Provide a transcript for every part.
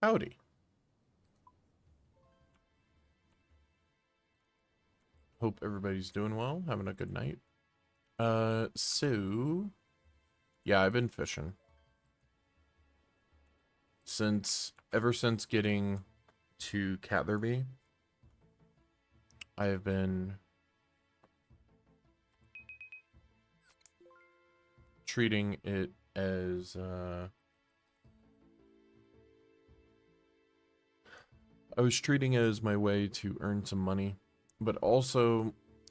Howdy. Hope everybody's doing well, having a good night. So yeah, I've been fishing ever since getting to Catherby. I have been treating it as I was treating it as my way to earn some money, but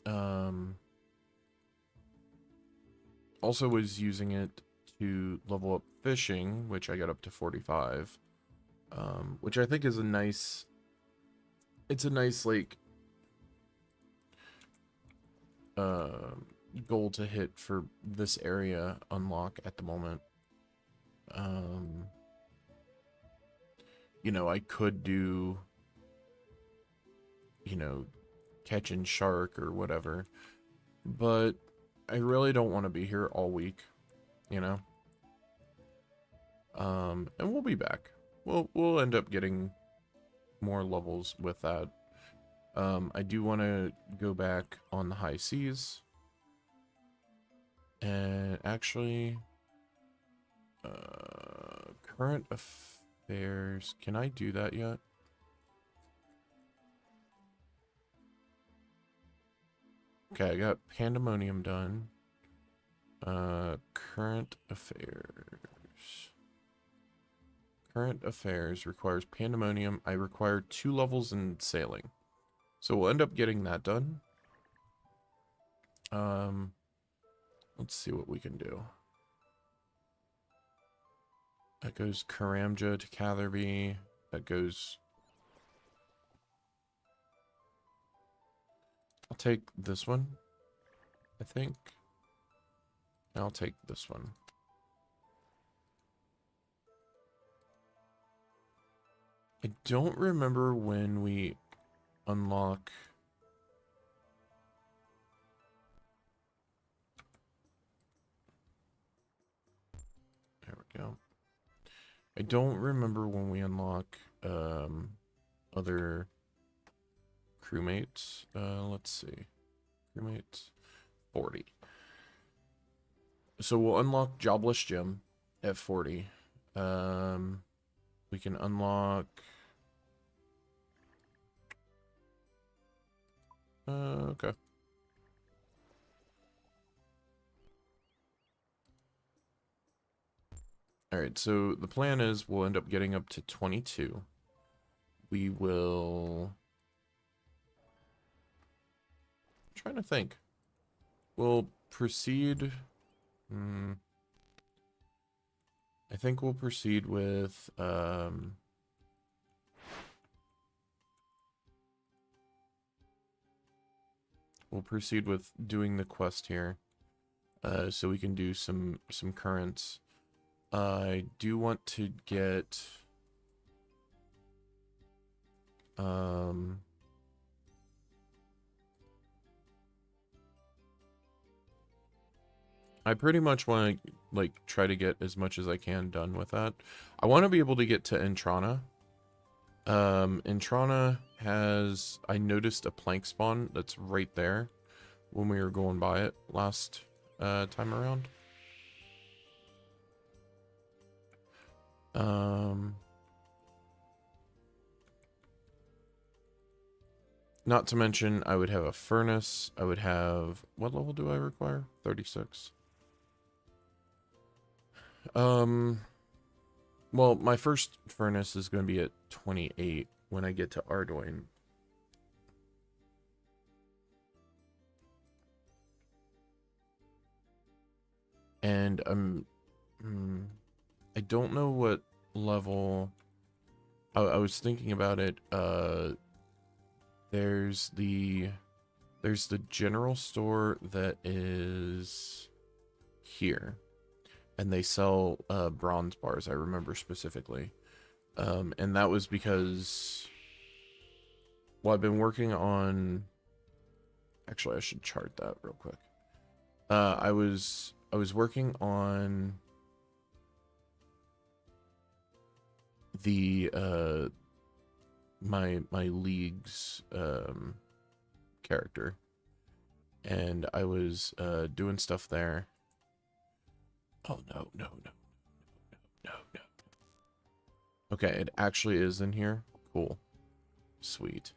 um also was using it to level up fishing, which I got up to 45. Which I think is a nice, it's a nice like uh, goal to hit for this area unlock at the moment. Um, I could do, you know, catching shark or whatever, but I really don't want to be here all week, you know. And we'll be back. We'll end up getting more levels with that. I do want to go back on the high seas. And actually, current affairs. Can I do that yet? Okay, I got Pandemonium done. Current affairs. Current affairs requires Pandemonium. I require 2 levels in sailing. So we'll end up getting that done. Let's see what we can do. That goes Karamja to Catherby. That goes... I'll take this one, I think. I'll take this one. I don't remember when we unlock... There we go. I don't remember when we unlock other crewmates. Let's see. Crewmates 40. So we'll unlock Jobless Jim at 40. We can unlock okay. Alright, so the plan is we'll end up getting up to 22. We will... I'm trying to think. We'll proceed... I think we'll proceed with... we'll proceed with doing the quest here. So we can do some currents. I do want to get I pretty much want to like try to get as much as I can done with that. I want to be able to get to Entrana. Entrana has, I noticed a plank spawn that's right there when we were going by it last time around. Not to mention, I would have a furnace. I would have... What level do I require? 36. Well, my first furnace is going to be at 28 when I get to Ardoin. And I don't know what level... I was thinking about it. There's the general store that is here, and they sell bronze bars. I remember specifically, and that was because, well, I've been working on. Actually, I should chart that real quick. I was working on the my league's character, and I was doing stuff there. Oh no, no, no, no, no. Okay, it actually is in here. Cool. Sweet.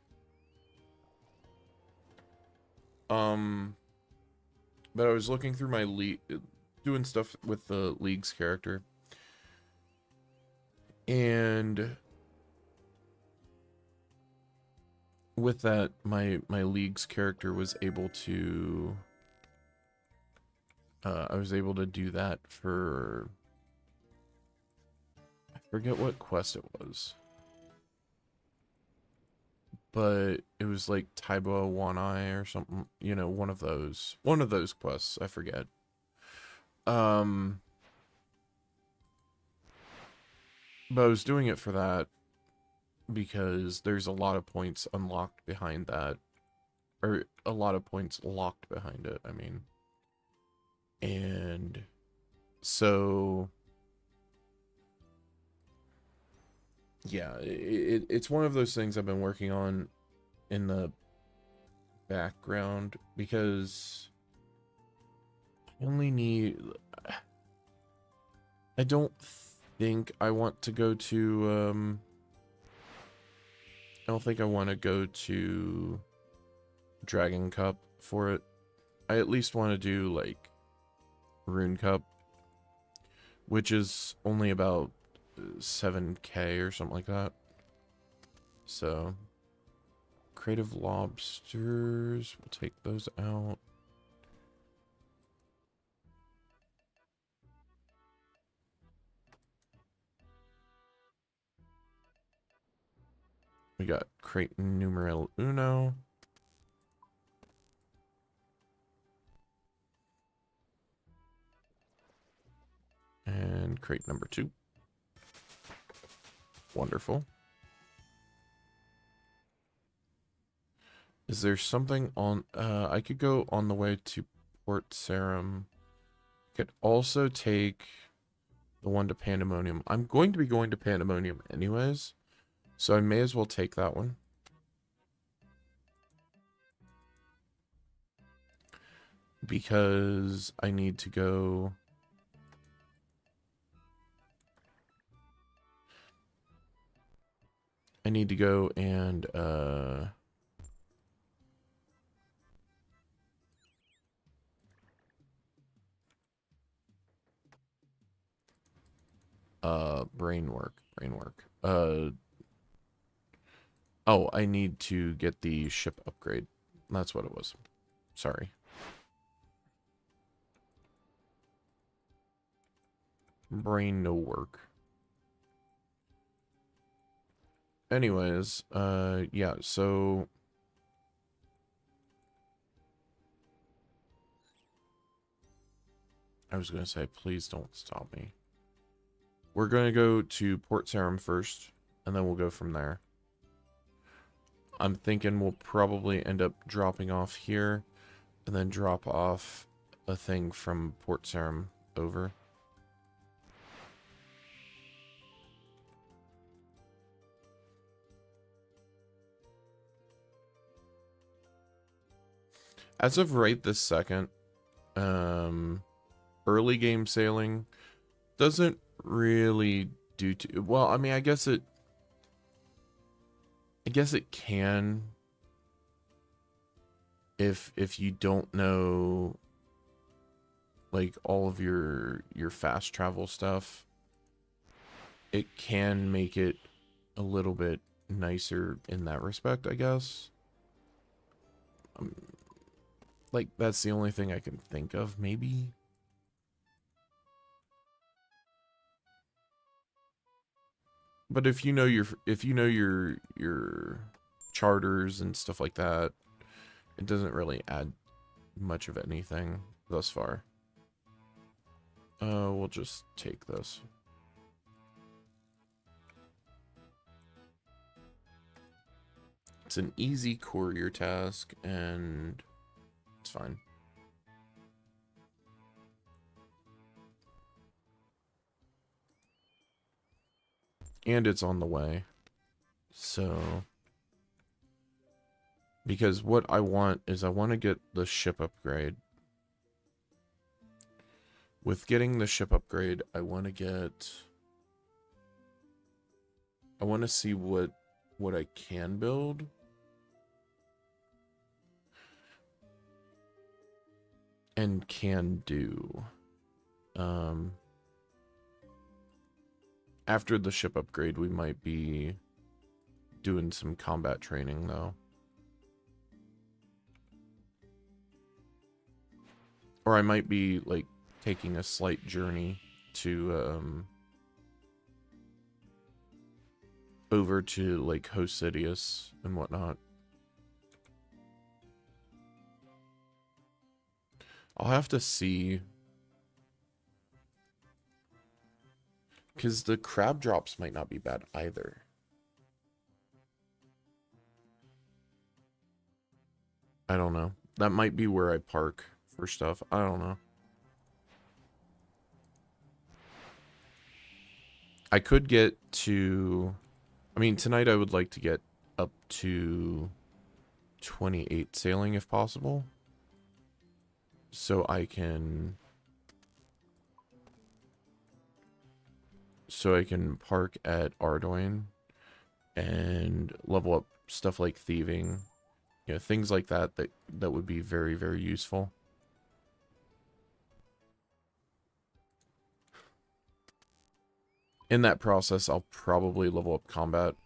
But I was looking through my league, doing stuff with the league's character, and with that, my league's character was able to. I was able to do that for. I forget what quest it was, but it was like Taibo One Eye or something. You know, one of those quests. I forget. But I was doing it for that because there's a lot of points unlocked behind that, or a lot of points locked behind it, I mean. And so, yeah, it's one of those things I've been working on in the background because I only need. I don't think I want to go to. I don't think I want to go to Dragon Cup for it. I at least want to do like Rune Cup, which is only about 7k or something like that. So, creative lobsters, we'll take those out. We got crate numero uno. And crate number 2. Wonderful. Is there something on... I could go on the way to Port Sarim. Could also take the one to Pandemonium. I'm going to be going to Pandemonium anyways, so I may as well take that one. Because I need to go... I need to go and, brain work. Oh, I need to get the ship upgrade. That's what it was. Sorry. Brain no work. Anyways, yeah, so... I was gonna say, please don't stop me. We're gonna go to Port Sarim first, and then we'll go from there. I'm thinking we'll probably end up dropping off here, and then drop off a thing from Port Sarim over. As of right this second, early game sailing doesn't really do too well. I mean, I guess it can if you don't know like all of your fast travel stuff. It can make it a little bit nicer in that respect, I guess. Like, that's the only thing I can think of, maybe. But if you know your charters and stuff like that, it doesn't really add much of anything thus far. We'll just take this. It's an easy courier task, and it's fine. And it's on the way. So, because what I want is I want to get the ship upgrade. With getting the ship upgrade, I want to see what I can build. And can do. After the ship upgrade, we might be doing some combat training, though. Or I might be, like, taking a slight journey to, over to, like, Host Sidious and whatnot. I'll have to see. Because the crab drops might not be bad either. I don't know. That might be where I park for stuff. I don't know. I could get to... I mean, tonight I would like to get up to 28 sailing if possible. So I can... park at Ardoin and level up stuff like thieving. You know, things like that that would be very, very useful. In that process, I'll probably level up combat.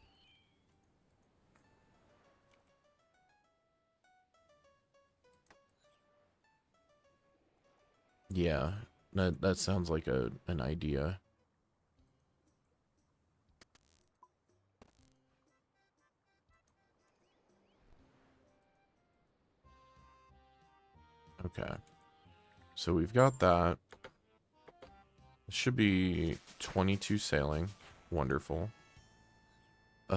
Yeah, that sounds like an idea. Okay. So we've got that. It should be 22 sailing. Wonderful. We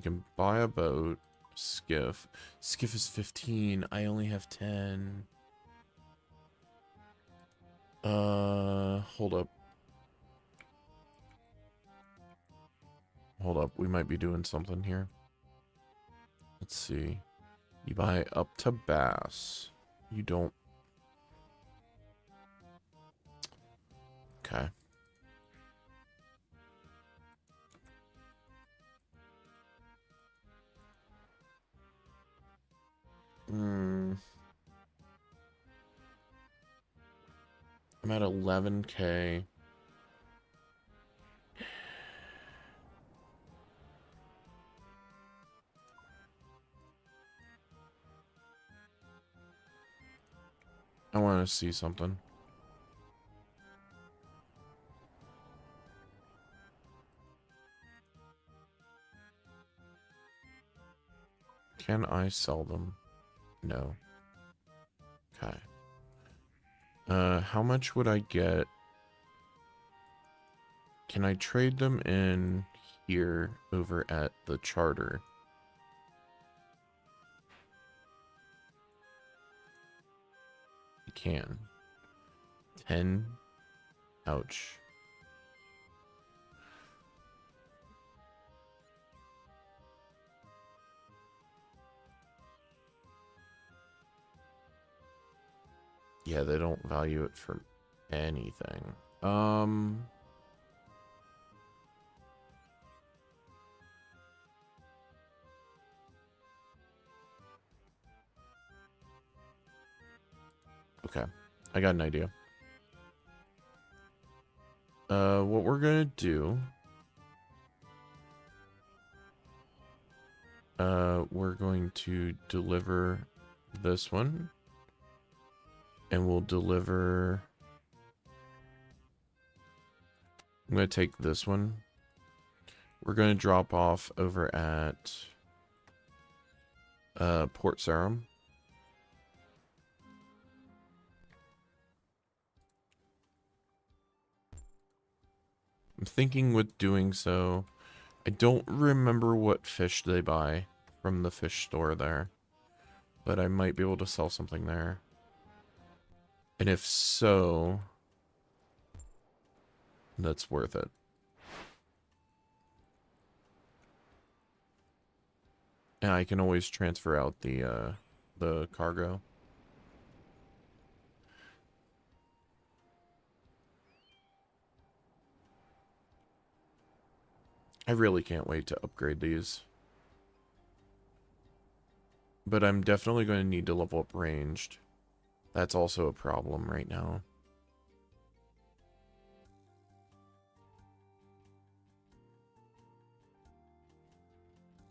can buy a boat. Skiff. Skiff is 15. I only have 10. Hold up. Hold up. We might be doing something here. Let's see. You buy up to bass. You don't. Okay. I'm at 11K. I want to see something. Can I sell them? No. Okay. How much would I get? Can I trade them in here over at the charter? I can. 10. Ouch. Yeah, they don't value it for anything. Okay. I got an idea. What we're gonna do... we're going to deliver this one. And we'll deliver... I'm going to take this one. We're going to drop off over at Port Sarum. I'm thinking with doing so, I don't remember what fish they buy from the fish store there, but I might be able to sell something there. And if so, that's worth it. And I can always transfer out the cargo. I really can't wait to upgrade these. But I'm definitely going to need to level up ranged. That's also a problem right now.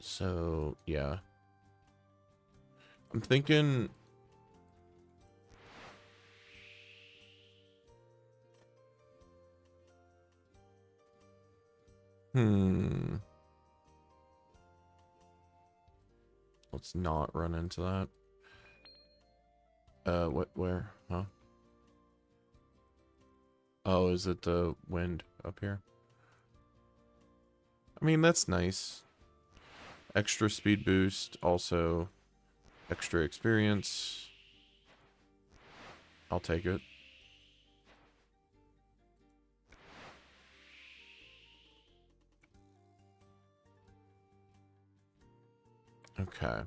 So, yeah. I'm thinking... Let's not run into that. Where? Huh? Oh, is it the wind up here? I mean, that's nice. Extra speed boost, also extra experience. I'll take it. Okay.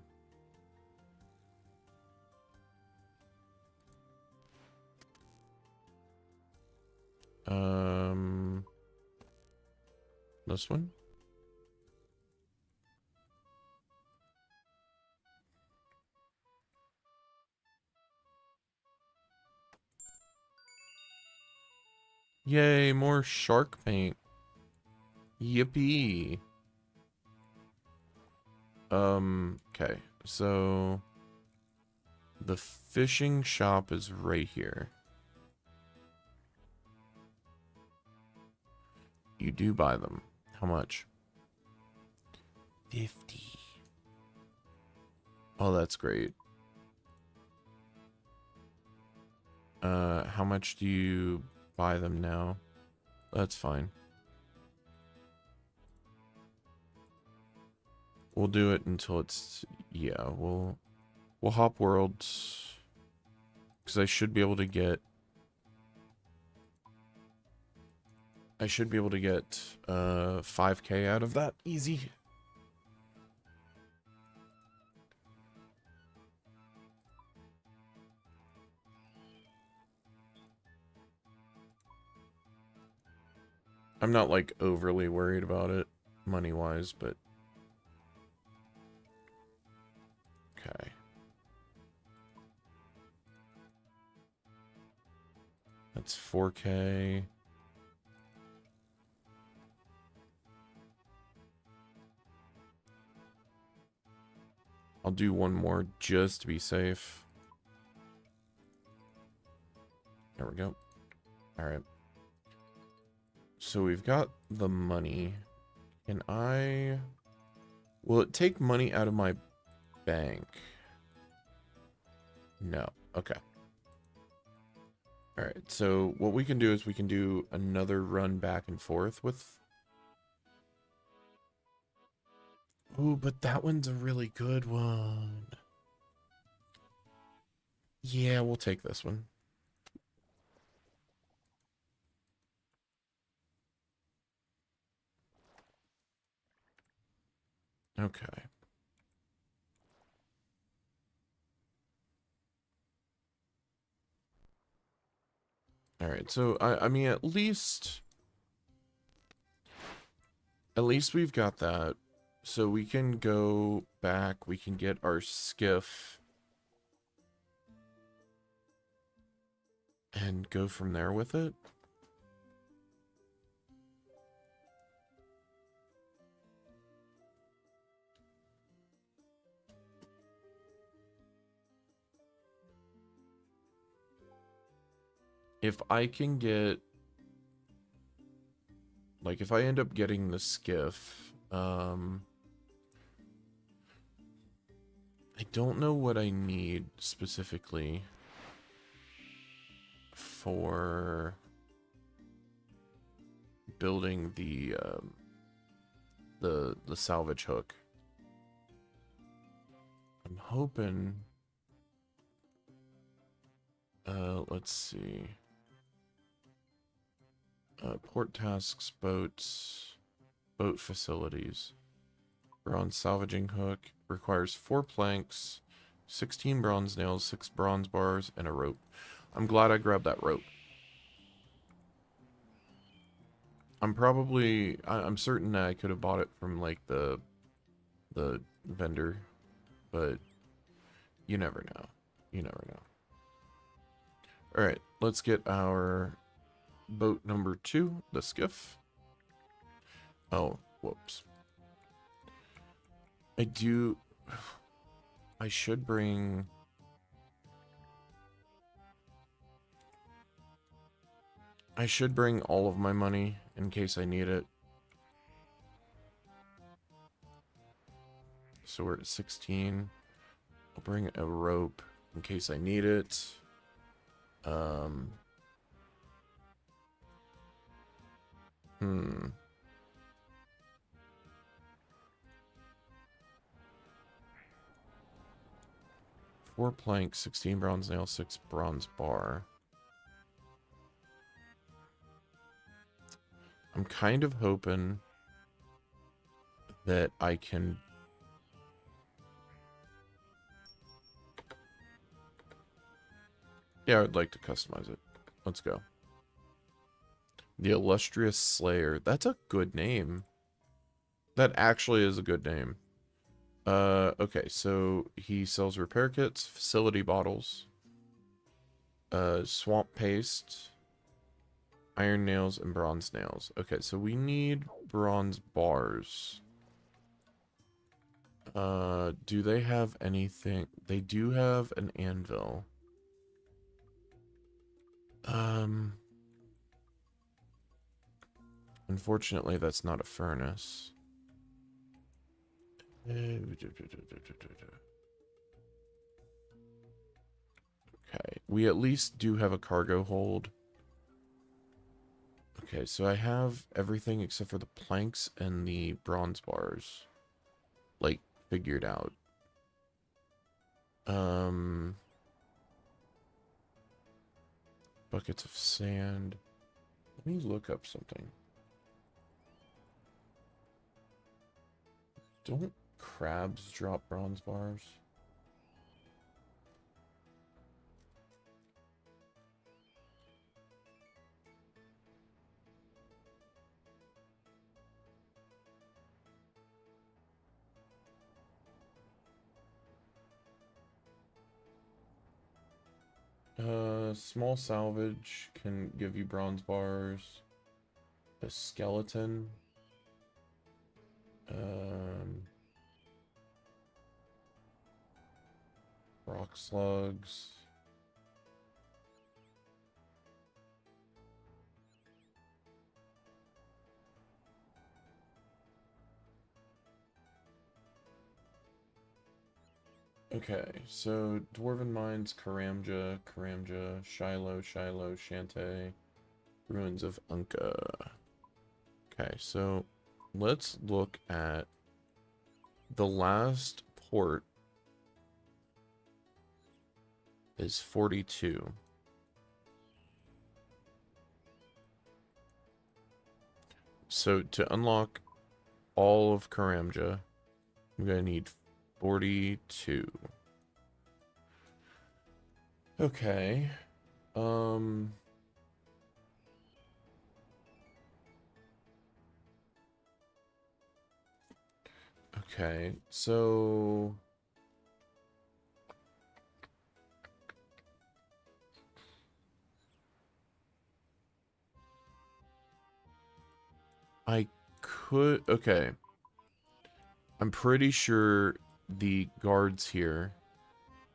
This one? Yay, more shark paint. Yippee. Okay. So the fishing shop is right here. You do buy them. How much? 50. Oh, that's great. How much do you buy them now? That's fine. We'll do it until it's... Yeah, we'll hop worlds. Because I should be able to get... I should be able to get 5k out of that. Easy. I'm not, like, overly worried about it, money-wise, but... Okay. That's 4k. I'll do one more just to be safe. There we go. Alright. So we've got the money. Can I... Will it take money out of my bank? No. Okay. Alright, so what we can do is we can do another run back and forth with... Ooh, but that one's a really good one. Yeah, we'll take this one. Okay. Alright, so I mean at least we've got that. So we can go back, we can get our skiff and go from there with it. If I can get, like, if I end up getting the skiff, I don't know what I need specifically for building the salvage hook. I'm hoping, let's see. Port tasks, boats, boat facilities. Bronze salvaging hook requires 4 planks, 16 bronze nails, 6 bronze bars, and a rope. I'm glad I grabbed that rope. I'm certain that I could have bought it from like the vendor, but you never know. You never know. All right, let's get our boat number 2, the skiff. Oh, whoops. I should bring... I should bring all of my money in case I need it. So we're at 16. I'll bring a rope in case I need it. 4 planks, 16 bronze nails, 6 bronze bar. I'm kind of hoping that I can... Yeah, I would like to customize it. Let's go. The Illustrious Slayer. That's a good name. That actually is a good name. Okay, so he sells repair kits, facility bottles, swamp paste, iron nails, and bronze nails. Okay, so we need bronze bars. Do they have anything? They do have an anvil. Unfortunately, that's not a furnace. Okay, we at least do have a cargo hold. Okay, so I have everything except for the planks and the bronze bars, like, figured out. Buckets of sand. Let me look up something. Don't crabs drop bronze bars? Small salvage can give you bronze bars. A skeleton. Rock slugs. Okay, so Dwarven Mines, Karamja, Shiloh, Shantae, Ruins of Unka. Okay, so let's look at the last port is 42. So to unlock all of Karamja, I'm gonna need 42. Okay. Okay, so I could, okay. I'm pretty sure the guards here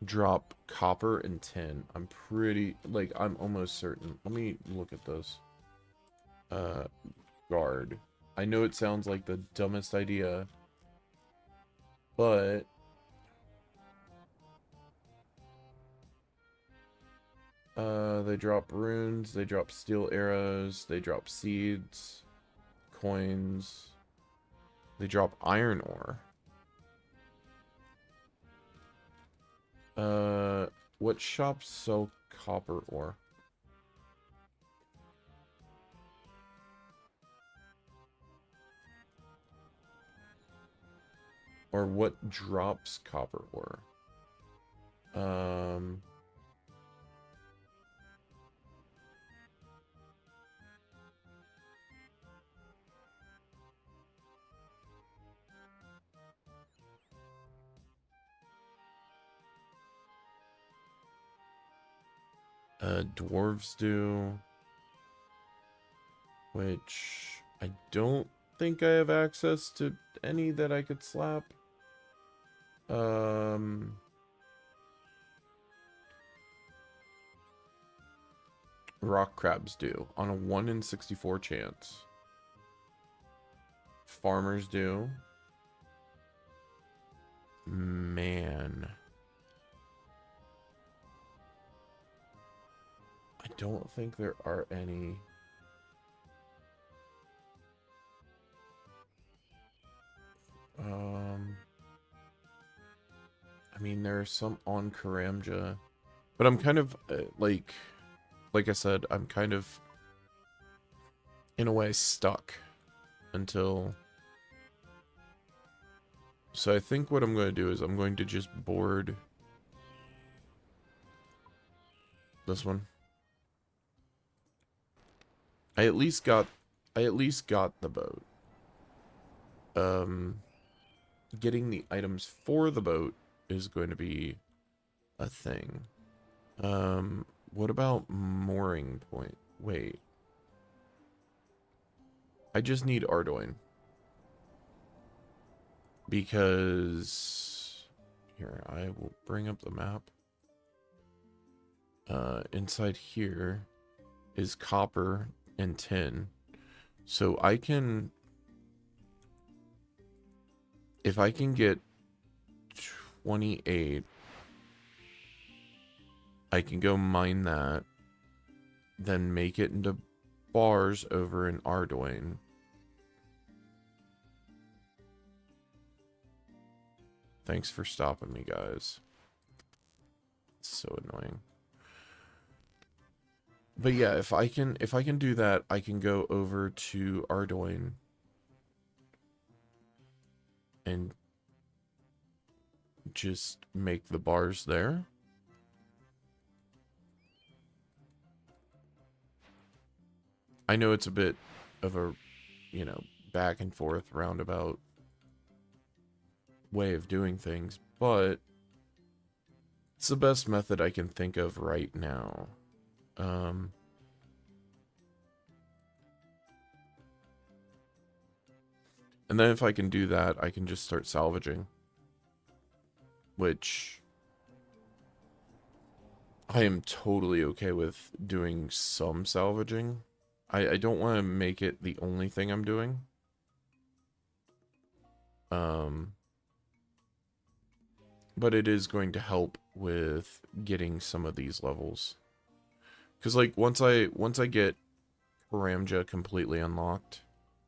drop copper and tin. I'm almost certain. Let me look at this. Guard. I know it sounds like the dumbest idea, but they drop runes, they drop steel arrows, they drop seeds, coins, they drop iron ore. What shops sell copper ore? Or what drops copper ore? Dwarves do, which I don't think I have access to any that I could slap. Rock crabs do on a 1 in 64 chance. Farmers do. Man. I don't think there are any. I mean, there are some on Karamja, but I'm kind of like I said, I'm kind of in a way stuck until. So I think what I'm going to do is I'm going to just board this one. I at least got the boat. Getting the items for the boat is going to be a thing. What about mooring point? Wait. I just need Ardoin. Because here, I will bring up the map. Inside here is copper and tin. So I can, if I can get 28, I can go mine that, then make it into bars over in Ardoin. Thanks for stopping me, guys. It's so annoying. But yeah, if I can do that, I can go over to Ardoin and just make the bars there. I know it's a bit of a, you know, back and forth roundabout way of doing things, but it's the best method I can think of right now. And then if I can do that, I can just start salvaging, which I am totally okay with doing some salvaging. I don't want to make it the only thing I'm doing. But it is going to help with getting some of these levels. Because like once I get Ramja completely unlocked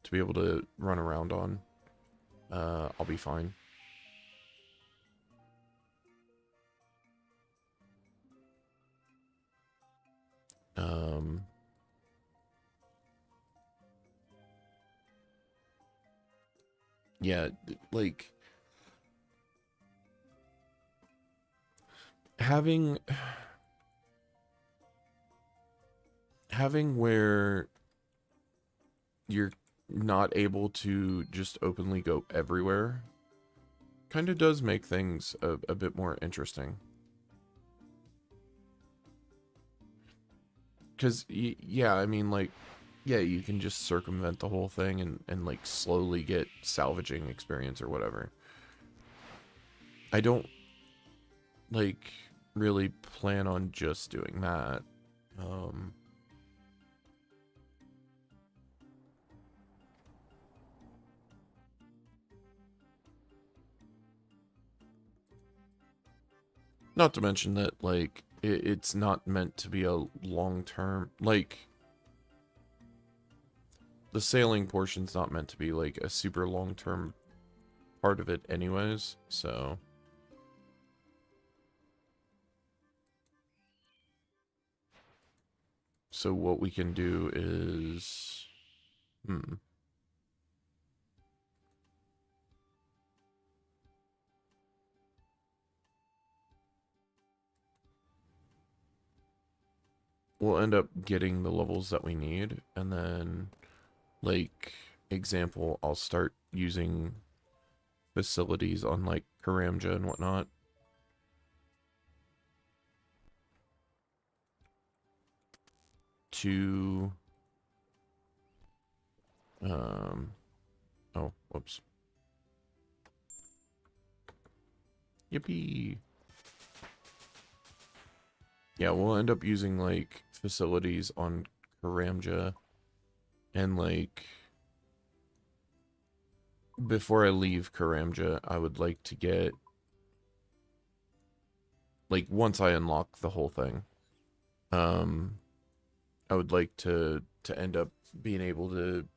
to be able to run around on, I'll be fine. Yeah, like having where you're not able to just openly go everywhere kind of does make things a bit more interesting. Because, yeah, I mean, like, yeah, you can just circumvent the whole thing and like, slowly get salvaging experience or whatever. I don't, like, really plan on just doing that. Not to mention that, like, it's not meant to be a long-term, like, the sailing portion's not meant to be, like, a super long-term part of it anyways, so. So what we can do is, we'll end up getting the levels that we need, and then, like, example, I'll start using facilities on, like, Karamja and whatnot. To, oh, whoops. Yippee! Yeah, we'll end up using, like, facilities on Karamja, and, like, before I leave Karamja, I would like to get, like, once I unlock the whole thing, I would like to end up being able to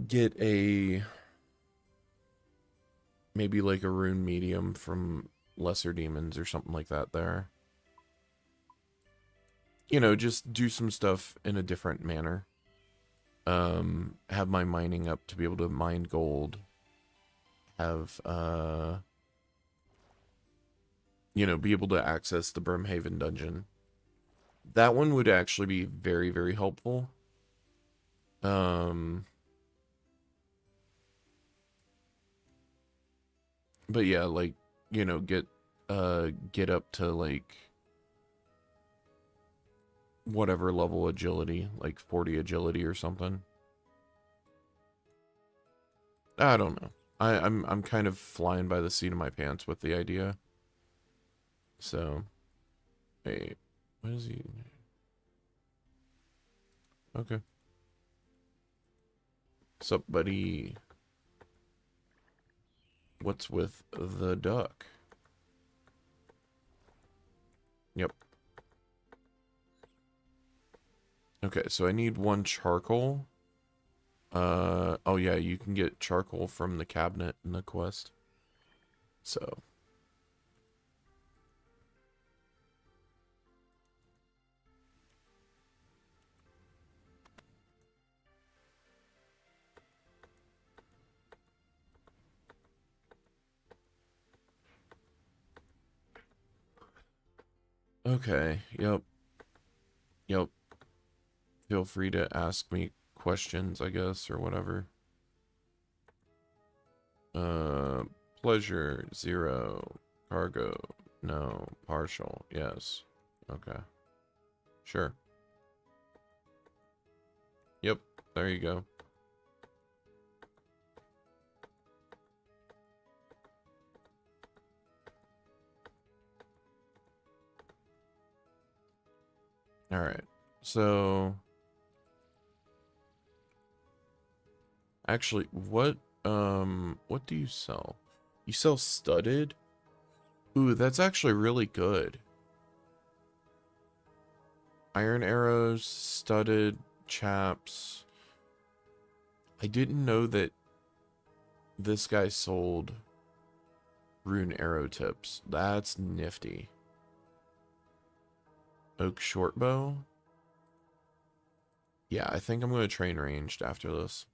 get a, maybe like a rune medium from lesser demons or something like that there. You know, just do some stuff in a different manner. Have my mining up to be able to mine gold. Have, you know, be able to access the Brimhaven dungeon. That one would actually be very, very helpful. But yeah, like, you know, get up to, like, whatever level agility, like 40 agility or something. I don't know. I'm kind of flying by the seat of my pants with the idea. So, wait, what is he? Okay. Sup, buddy? What's with the duck? Yep. Okay, so I need one charcoal. Oh yeah, you can get charcoal from the cabinet in the quest. So. Okay, yep. Yep. Feel free to ask me questions, I guess, or whatever. Pleasure, 0. Cargo, no. Partial, yes. Okay. Sure. Yep, there you go. Alright, so... Actually, what do you sell? You sell studded? Ooh, that's actually really good. Iron arrows, studded, chaps. I didn't know that this guy sold rune arrow tips. That's nifty. Oak shortbow? Yeah, I think I'm going to train ranged after this.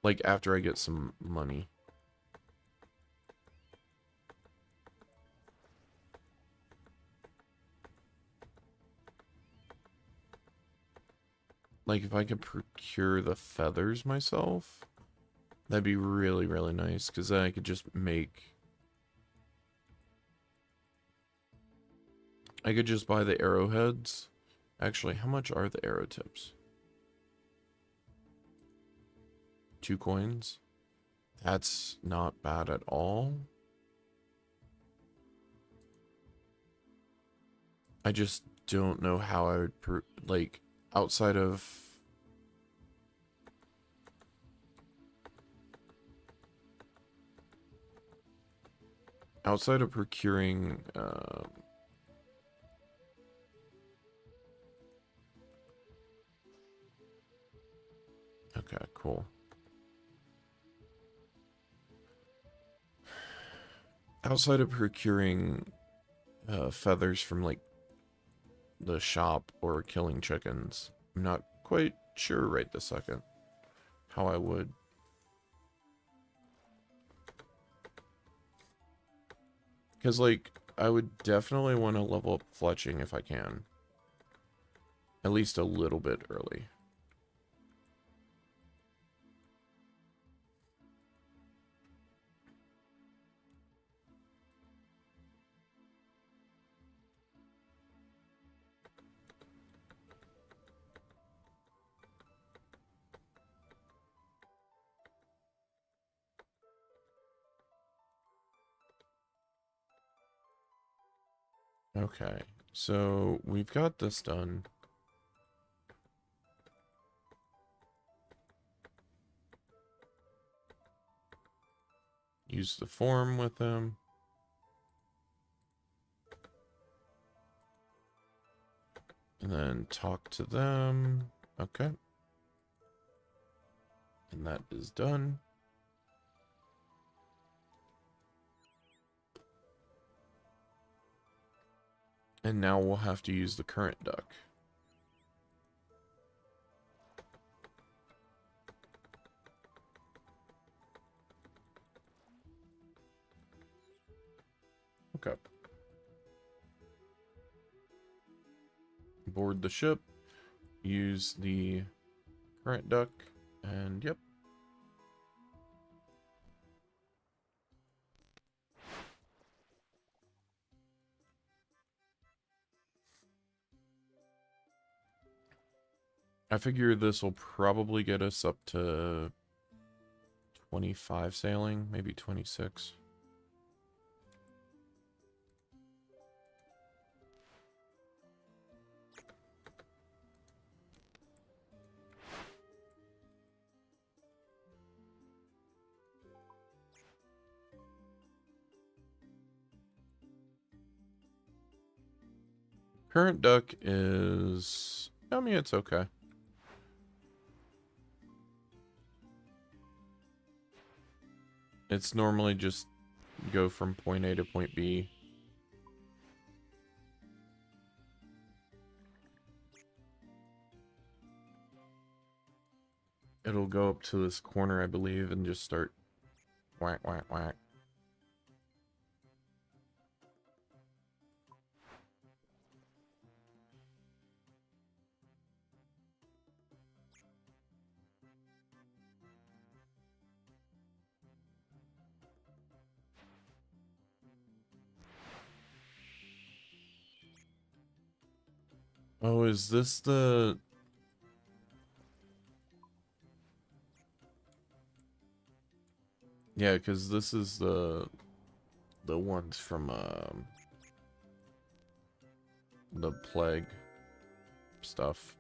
Like, after I get some money. Like, if I could procure the feathers myself, that'd be really, really nice, because then I could just make... I could just buy the arrowheads. Actually, how much are the arrow tips? 2 coins? That's not bad at all. I just don't know how I would, like, outside of... Outside of procuring, okay, cool. Outside of procuring feathers from, like, the shop or killing chickens, I'm not quite sure right this second how I would. Because, like, I would definitely want to level up fletching if I can. At least a little bit early. Okay, so we've got this done. Use the form with them. And then talk to them. Okay. And that is done. And now we'll have to use the current duck. Okay. Board the ship. Use the current duck. And yep. I figure this will probably get us up to 25 sailing, maybe 26. Current duck is... I mean, it's okay. It's normally just go from point A to point B. It'll go up to this corner, I believe, and just start whack, whack, whack. Oh, is this the... Yeah, because this is the ones from the plague stuff.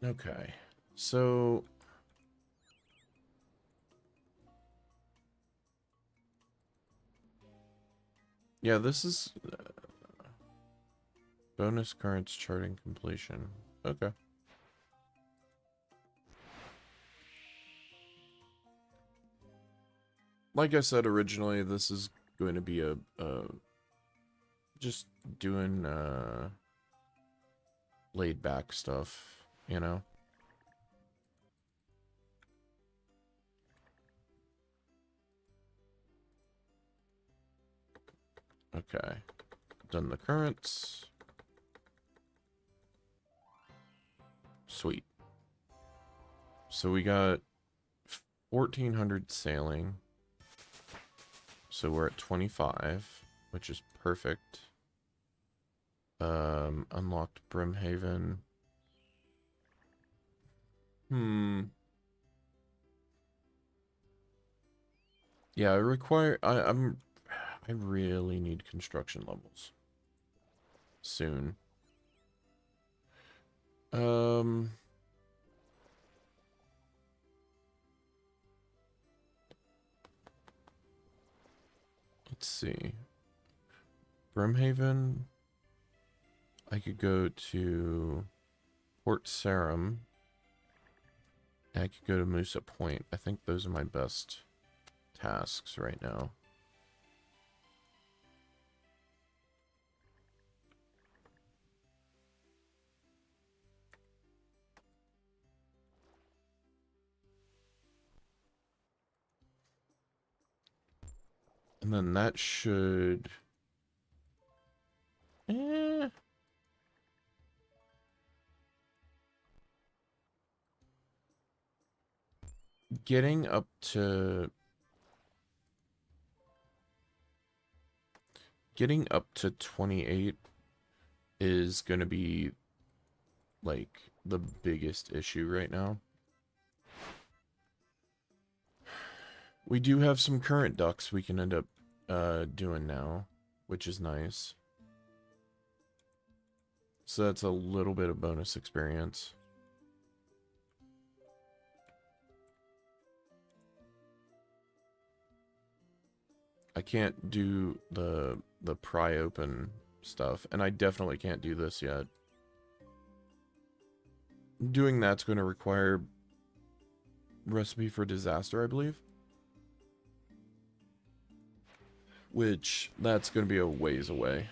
Okay, so yeah, this is bonus currents charting completion. Okay. Like I said originally, this is going to be a just doing laid back stuff, you know? Okay. Done the currents. Sweet. So we got 1,400 sailing. So we're at 25, which is perfect. Unlocked Brimhaven. Yeah, I really need construction levels. Soon. Let's see. Brimhaven. I could go to Port Sarum. And I could go to Musa Point. I think those are my best tasks right now. And then that should... Eh. Getting up to... Getting up to 28 is going to be, like, the biggest issue right now. We do have some current ducks we can end up doing now, which is nice. So that's a little bit of bonus experience. I can't do the pry open stuff, and I definitely can't do this yet. Doing that's going to require recipe for disaster, I believe. Which, that's going to be a ways away.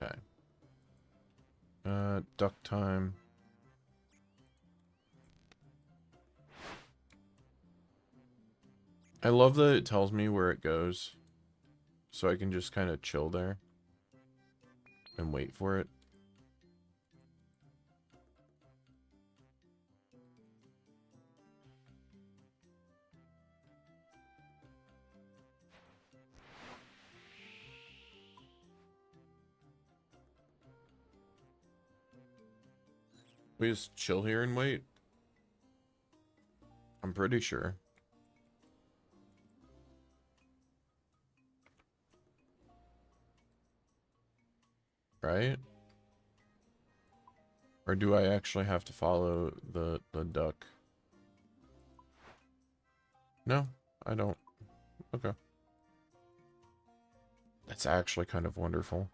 Okay. Duck time. I love that it tells me where it goes, so I can just kind of chill there and wait for it. We just chill here and wait? I'm pretty sure. Right? Or do I actually have to follow the duck? No, I don't. Okay. That's actually kind of wonderful.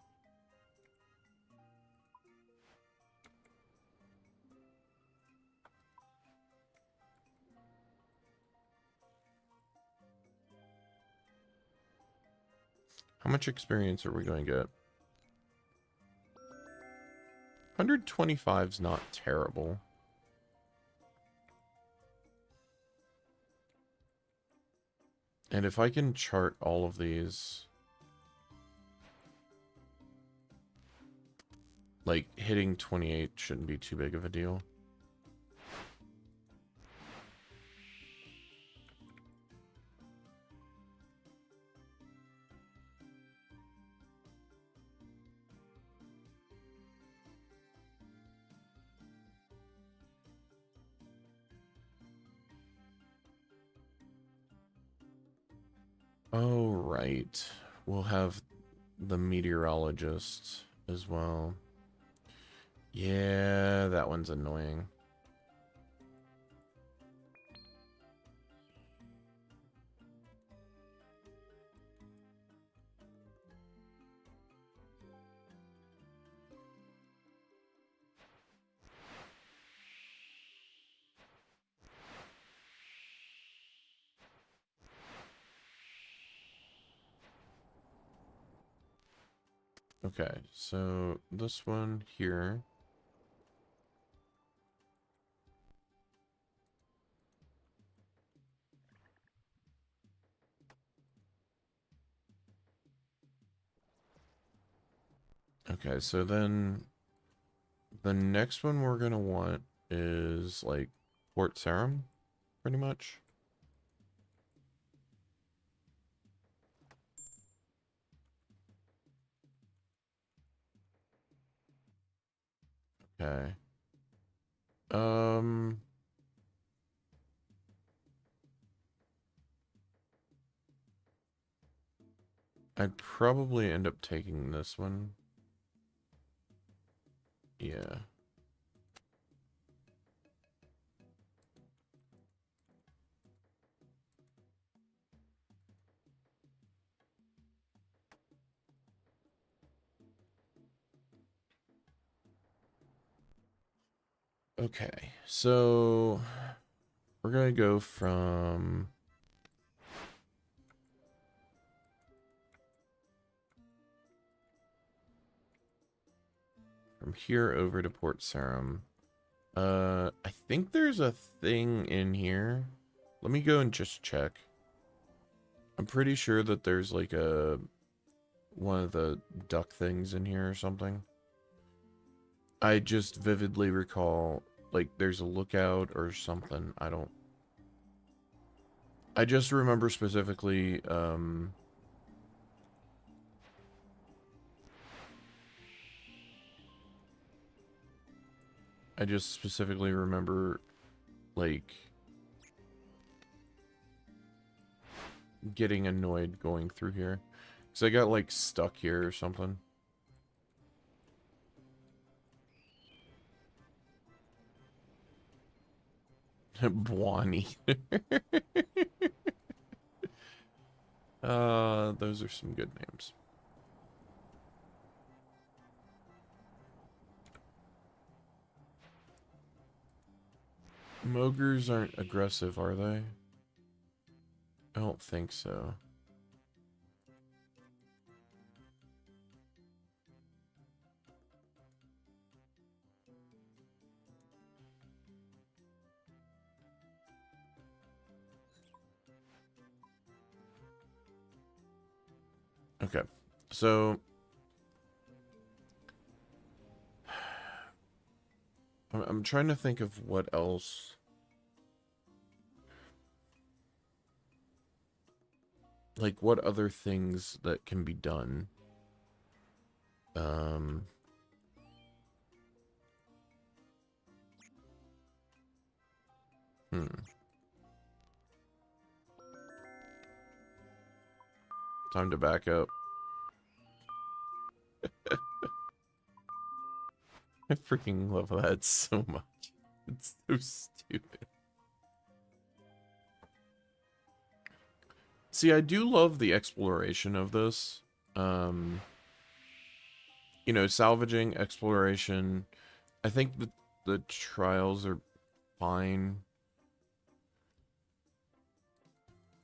How much experience are we going to get? 125 is not terrible. And if I can chart all of these, like, hitting 28 shouldn't be too big of a deal. Oh, right. We'll have the meteorologist as well. Yeah, that one's annoying. Okay, so this one here. Okay, so then the next one we're gonna want is like Port Sarum, pretty much. Okay. Um, I'd probably end up taking this one. Yeah. Okay, so we're gonna go from here over to Port Sarum. I think there's a thing in here. Let me go and just check. I'm pretty sure that there's like one of the duck things in here or something. I just vividly recall like there's a lookout or something. I just remember specifically like getting annoyed going through here. Because I got like stuck here or something. Bwani. Those are some good names. Mogres aren't aggressive, are they? I don't think so. Okay, so I'm trying to think of what else. Like, what other things that can be done? Time to back up. I freaking love that so much. It's so stupid. See, I do love the exploration of this. You know, salvaging, exploration. I think the trials are fine.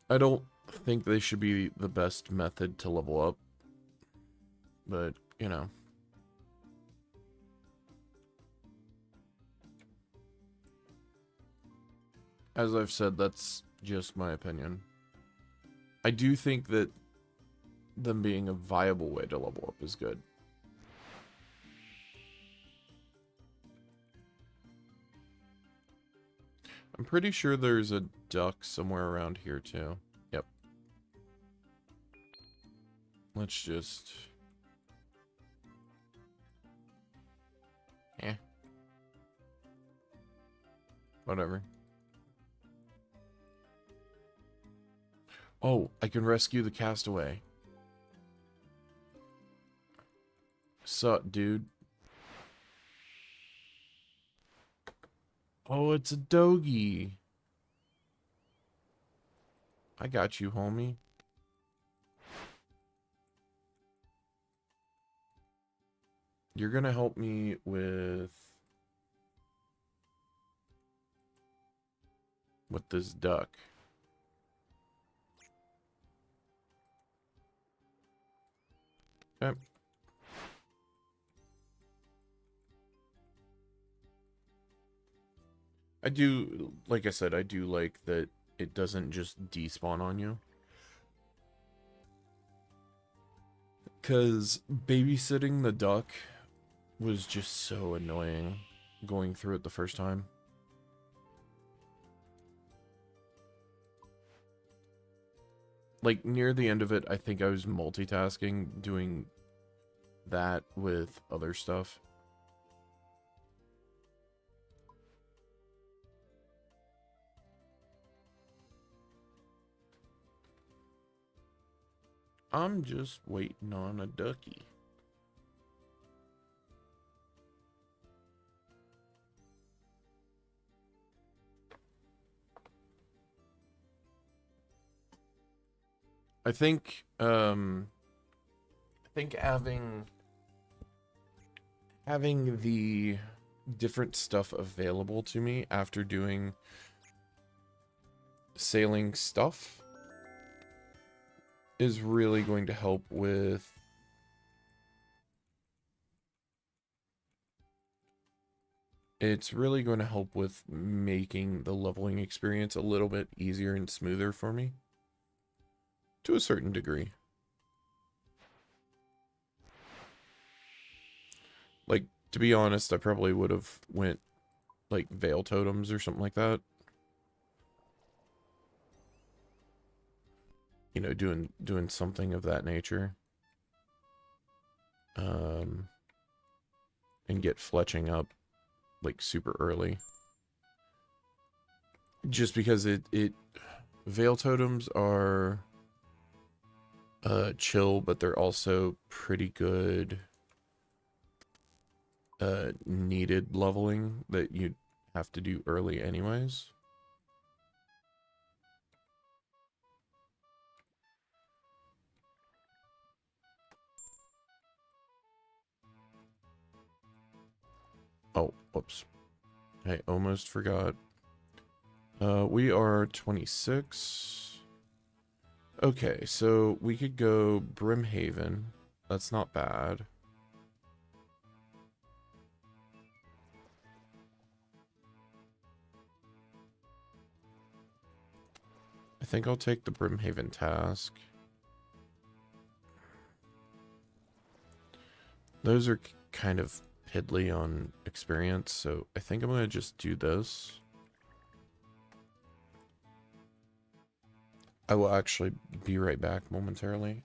I don't think they should be the best method to level up. But, you know. As I've said, that's just my opinion. I do think that them being a viable way to level up is good. I'm pretty sure there's a duck somewhere around here too. Yep. Let's just... Whatever. Oh, I can rescue the castaway. Sup, dude? Oh, it's a doggy. I got you, homie. You're gonna help me with this duck. Okay. I do, like I said, I do like that it doesn't just despawn on you. Because babysitting the duck was just so annoying going through it the first time. Like, near the end of it, I think I was multitasking, doing that with other stuff. I'm just waiting on a ducky. I think having the different stuff available to me after doing sailing stuff is really going to help with making the leveling experience a little bit easier and smoother for me to a certain degree. Like, to be honest, I probably would have went like Veil Totems or something like that. You know, doing something of that nature. And get fletching up like super early. Just because Veil Totems are chill, but they're also pretty good needed leveling that you'd have to do early anyways. Oh, whoops. I almost forgot. We are 26. Okay, so we could go Brimhaven. That's not bad. I think I'll take the Brimhaven task. Those are kind of piddly on experience, so I think I'm going to just do this. I will actually be right back momentarily.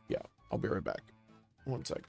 Yeah, I'll be right back. One sec.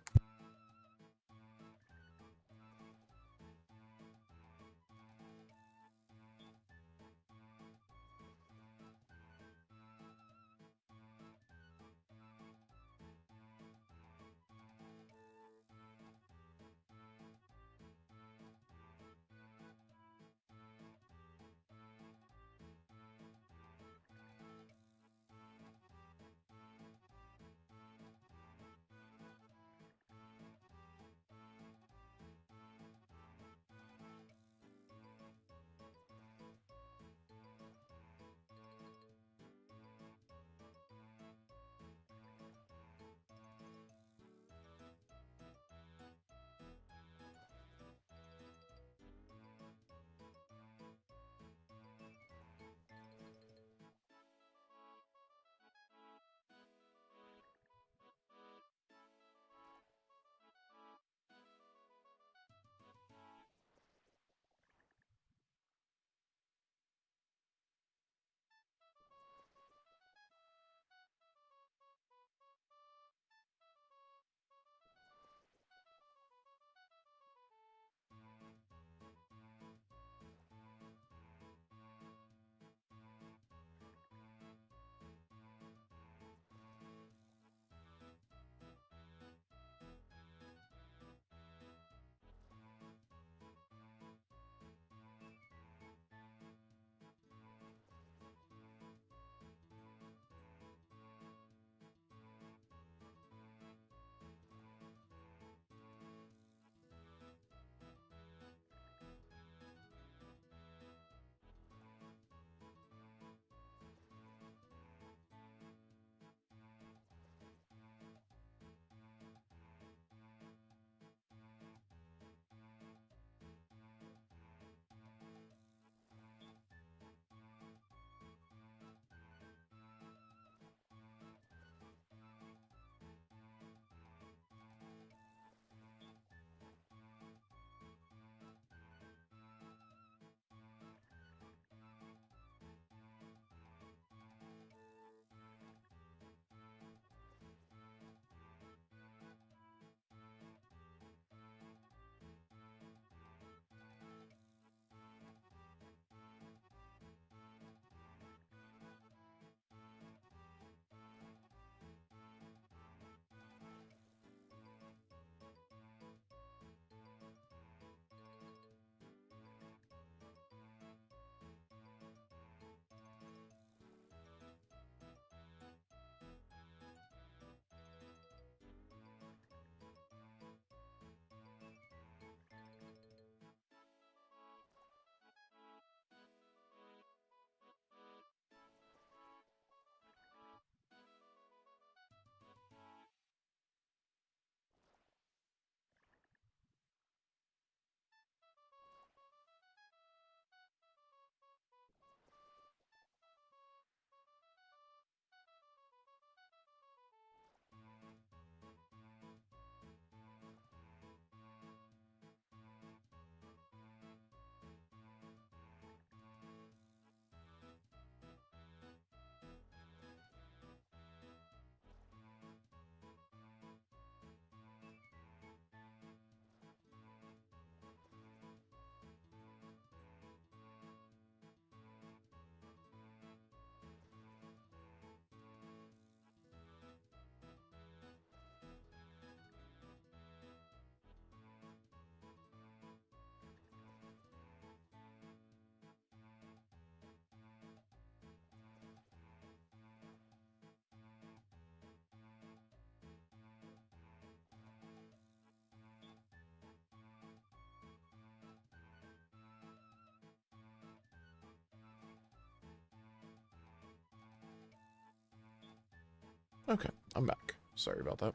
Okay, I'm back. Sorry about that.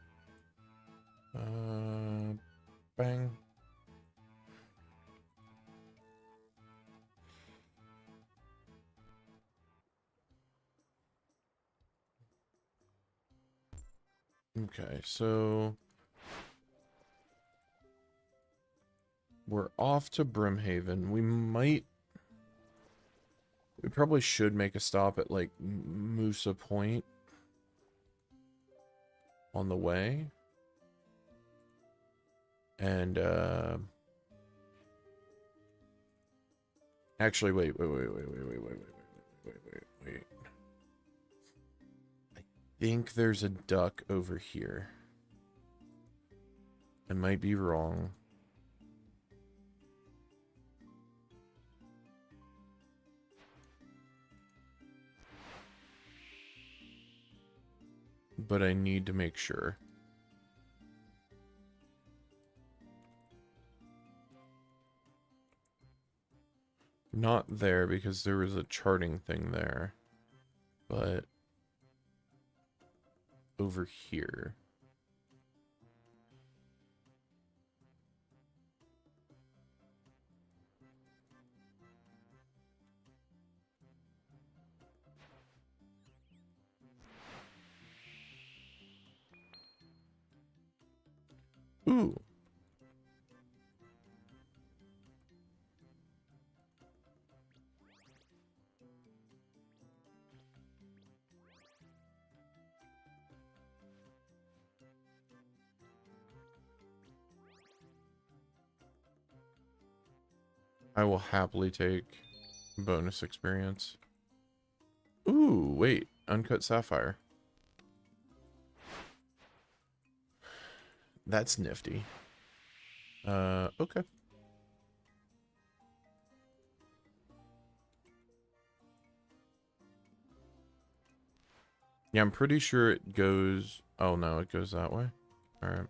Bang. Okay, so we're off to Brimhaven. We probably should make a stop at, like, Moosa Point on the way. And, actually, wait. I think there's a duck over here. I might be wrong. But I need to make sure. Not there, because there was a charting thing there. But over here. Ooh. I will happily take bonus experience. Ooh, wait. Uncut sapphire. That's nifty. Okay. Yeah, I'm pretty sure it goes... Oh, no, it goes that way. Alright.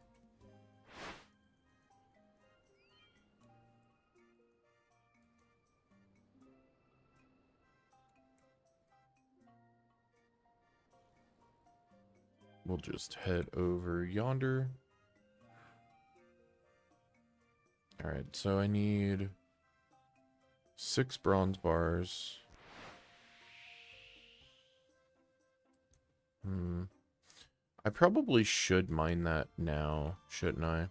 We'll just head over yonder. Alright, so I need 6 bronze bars. I probably should mine that now, shouldn't I?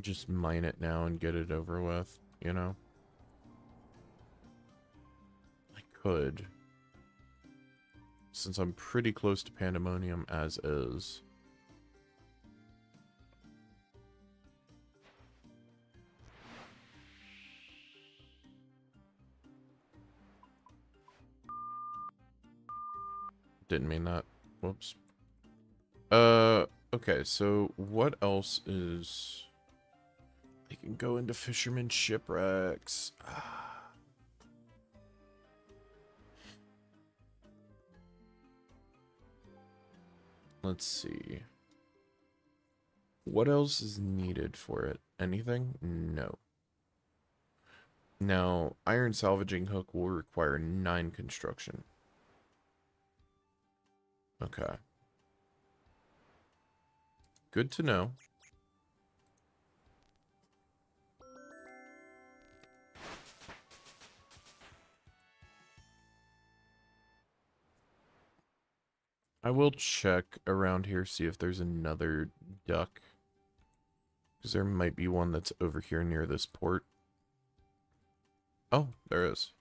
Just mine it now and get it over with, you know? I could. Since I'm pretty close to Pandemonium as is. Didn't mean that. Whoops. Okay, so what else is... I can go into Fisherman Shipwrecks. Let's see. What else is needed for it? Anything? No. Now, iron salvaging hook will require 9 construction. Okay. Good to know. I will check around here, see if there's another duck. Because there might be one that's over here near this port. Oh, there is.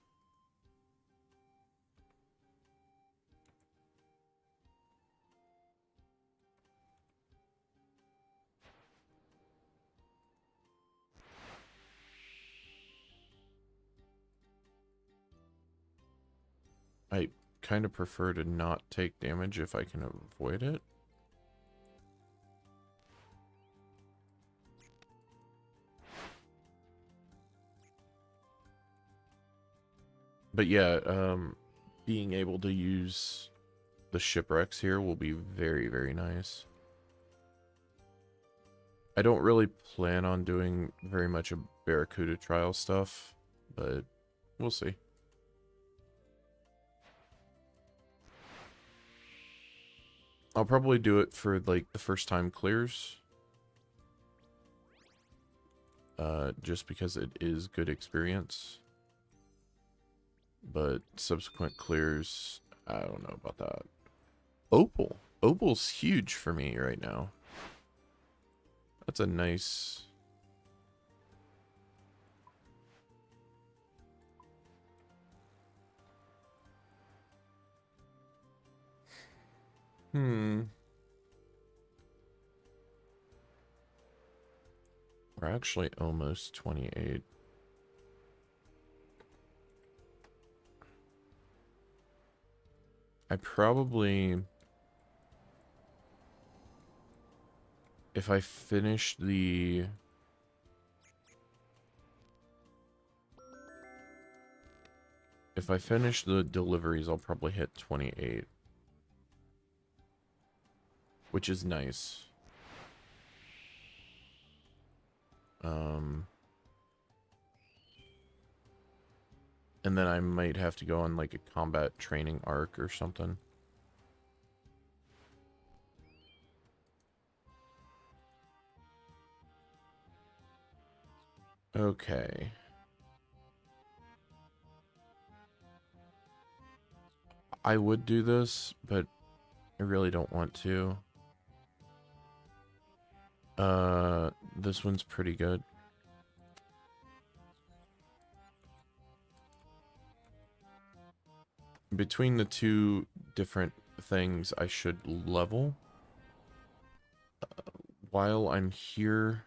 I kind of prefer to not take damage if I can avoid it. But yeah, being able to use the shipwrecks here will be very, very nice. I don't really plan on doing very much of Barracuda trial stuff, but we'll see. I'll probably do it for, like, the first time clears. Just because it is good experience. But subsequent clears, I don't know about that. Opal. Opal's huge for me right now. That's a nice... We're actually almost 28. I probably... If I finish the... If I finish the deliveries, I'll probably hit 28. Which is nice. And then I might have to go on like a combat training arc or something. Okay. I would do this, but I really don't want to. This one's pretty good. Between the two different things, I should level. While I'm here...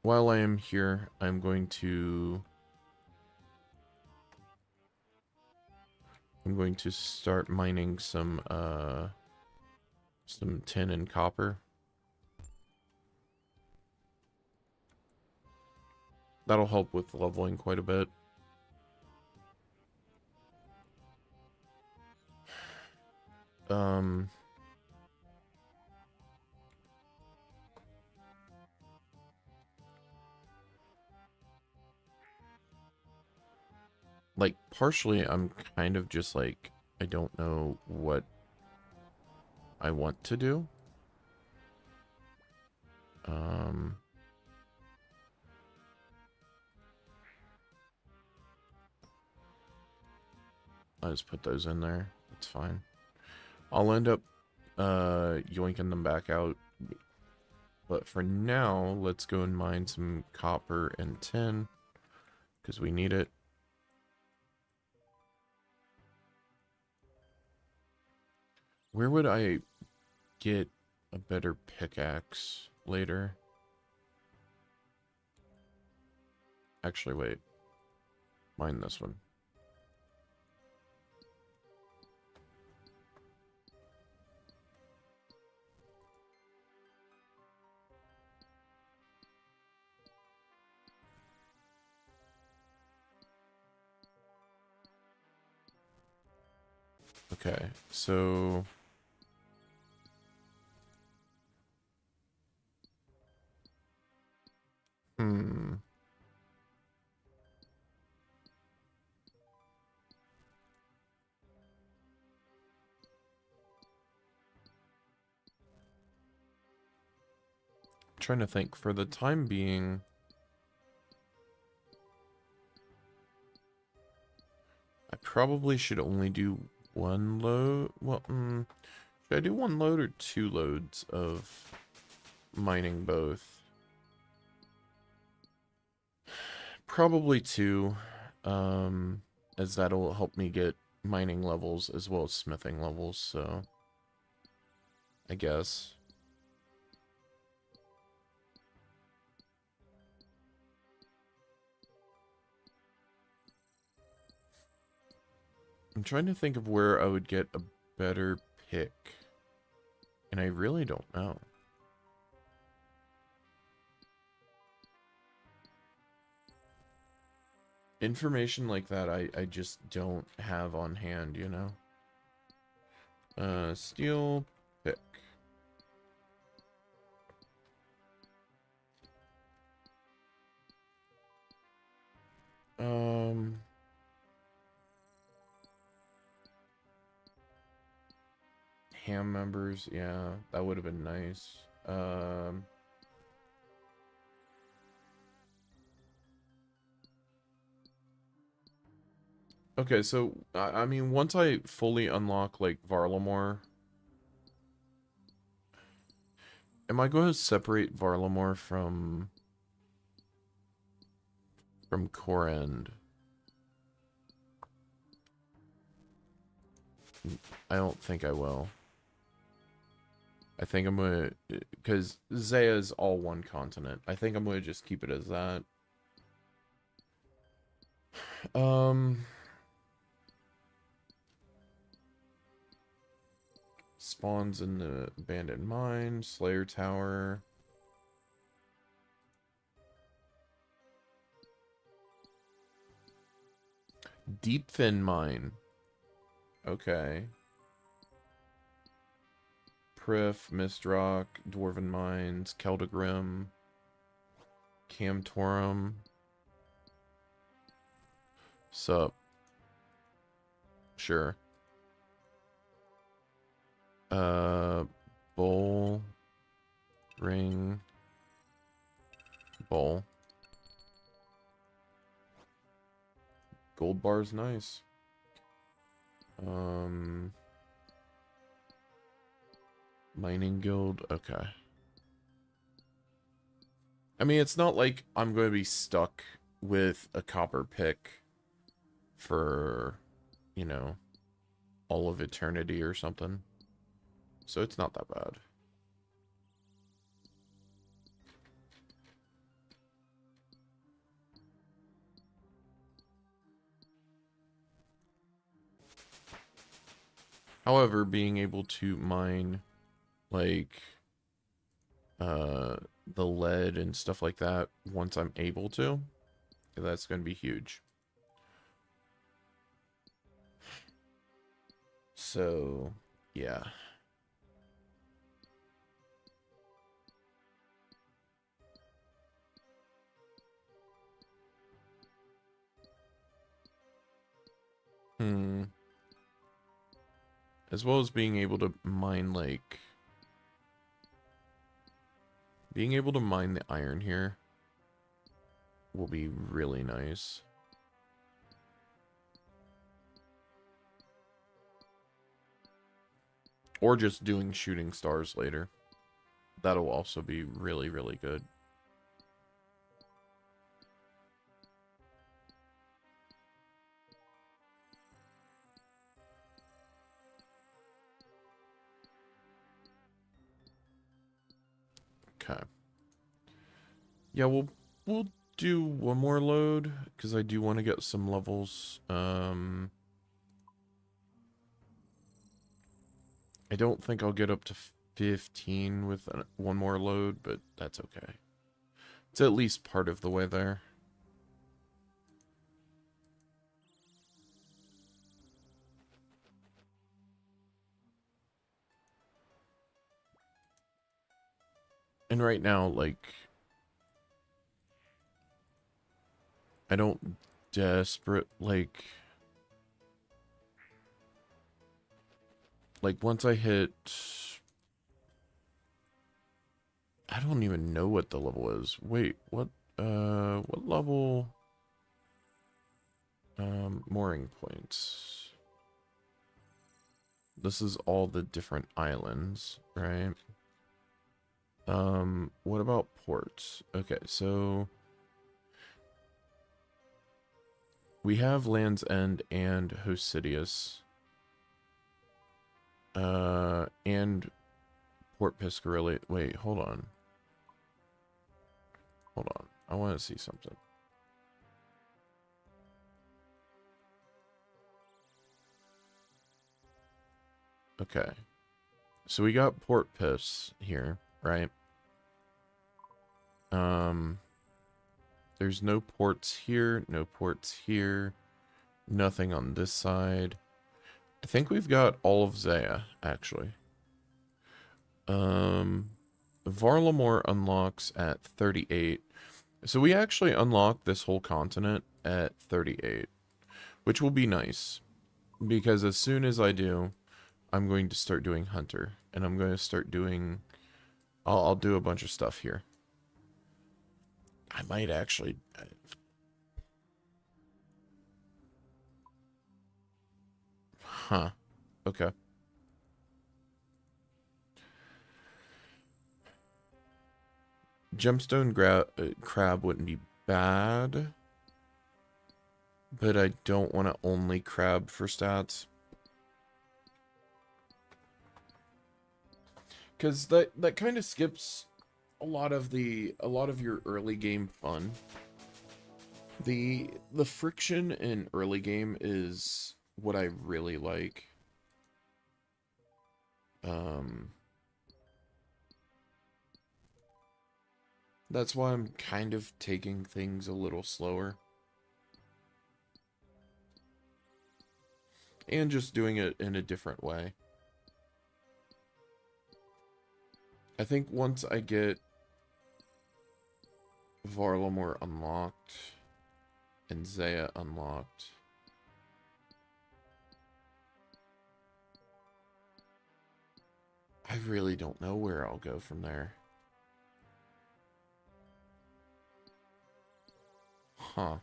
While I am here, I'm going to start mining some tin and copper. That'll help with leveling quite a bit. Like, partially, I'm kind of just like, I don't know what I want to do. I'll just put those in there. That's fine. I'll end up yoinking them back out. But for now, let's go and mine some copper and tin, because we need it. Where would I get a better pickaxe later? Actually, wait. Mine this one. Okay, so... Trying to think. For the time being... I probably should only do one load. Well, should I do one load or 2 loads of mining both? Probably 2, as that'll help me get mining levels as well as smithing levels, so I guess. I'm trying to think of where I would get a better pick, and I really don't know. Information like that I just don't have on hand, you know? Steel pick. Ham members, yeah, that would have been nice. Okay, so I mean, once I fully unlock like Varlamore, am I going to separate Varlamore from Korend? I don't think I will. I think I'm gonna, because Zaya is all one continent. I think I'm gonna just keep it as that. Spawns in the abandoned mine, Slayer Tower. Deepfin Mine. Okay. Prif, Mistrock, Dwarven Mines, Keldagrim, Camtorum. Sup. Sure. Bowl. Ring. Bowl. Gold bar's nice. Mining guild, okay. I mean, it's not like I'm going to be stuck with a copper pick for, you know, all of eternity or something. So it's not that bad. However, being able to mine, like, the lead and stuff like that once I'm able to, that's going to be huge. So, yeah. As well as being able to mine, like... Being able to mine the iron here will be really nice. Or just doing shooting stars later. That'll also be really, really good. Okay. Yeah, we'll do one more load because I do want to get some levels. I don't think I'll get up to 15 with one more load, but that's okay. It's at least part of the way there. And right now, like, I don't desperate, like, once I hit, I don't even know what the level is. Wait, what level? Mooring points. This is all the different islands, right? What about ports? Okay, so we have Land's End and Hosidius. And Port Piscarelli. Wait, hold on. Hold on. I want to see something. Okay. So we got Port Piss here, right? There's no ports here, no ports here, nothing on this side. I think we've got all of Zaya, actually. Varlamore unlocks at 38. So we actually unlock this whole continent at 38, which will be nice. Because as soon as I do, I'm going to start doing hunter, and I'm going to start doing. I'll do a bunch of stuff here. I might actually. Huh. Okay. Gemstone crab wouldn't be bad, but I don't want to only crab for stats. Because that kind of skips a lot of your early game fun. The friction in early game is what I really like. That's why I'm kind of taking things a little slower. And just doing it in a different way. I think once I get Varlamore unlocked and Zaya unlocked, I really don't know where I'll go from there. Huh.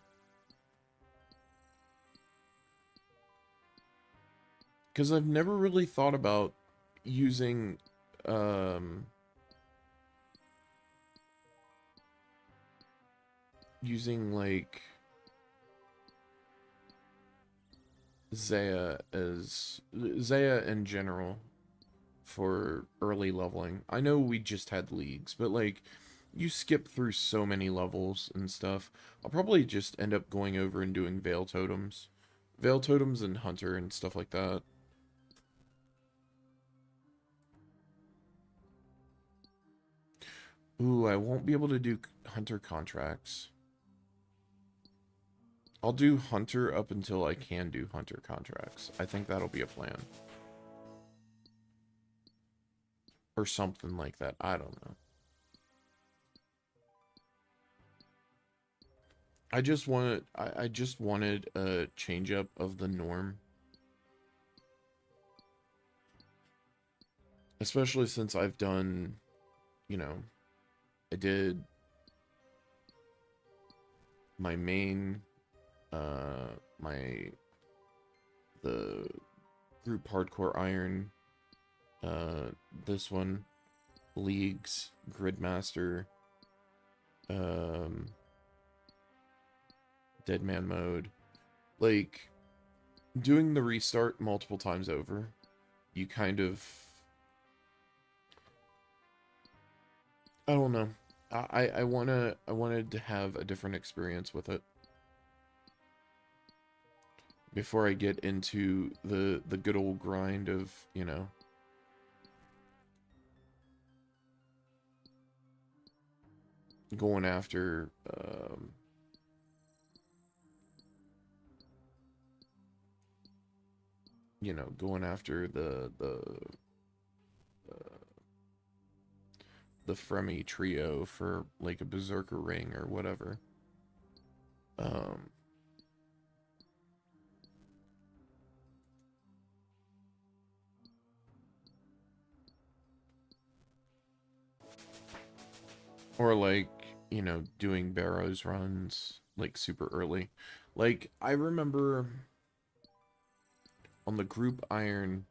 Because I've never really thought about using, like, Zaya in general for early leveling. I know we just had leagues, but like you skip through so many levels and stuff. I'll probably just end up going over and doing Veil Totems. Veil Totems and Hunter and stuff like that. Ooh, I won't be able to do Hunter contracts. I'll do Hunter up until I can do Hunter contracts. I think that'll be a plan. Or something like that. I don't know. I just wanted a change up of the norm. Especially since I've done, you know, I did my main, the group hardcore iron, this one, leagues, gridmaster, deadman mode. Like, doing the restart multiple times over, you kind of, I don't know. I wanted to have a different experience with it before I get into the good old grind of, you know, going after you know, going after the Fremi trio for like a berserker ring or whatever. Or like, you know, doing Barrows runs like super early. Like I remember on the group iron,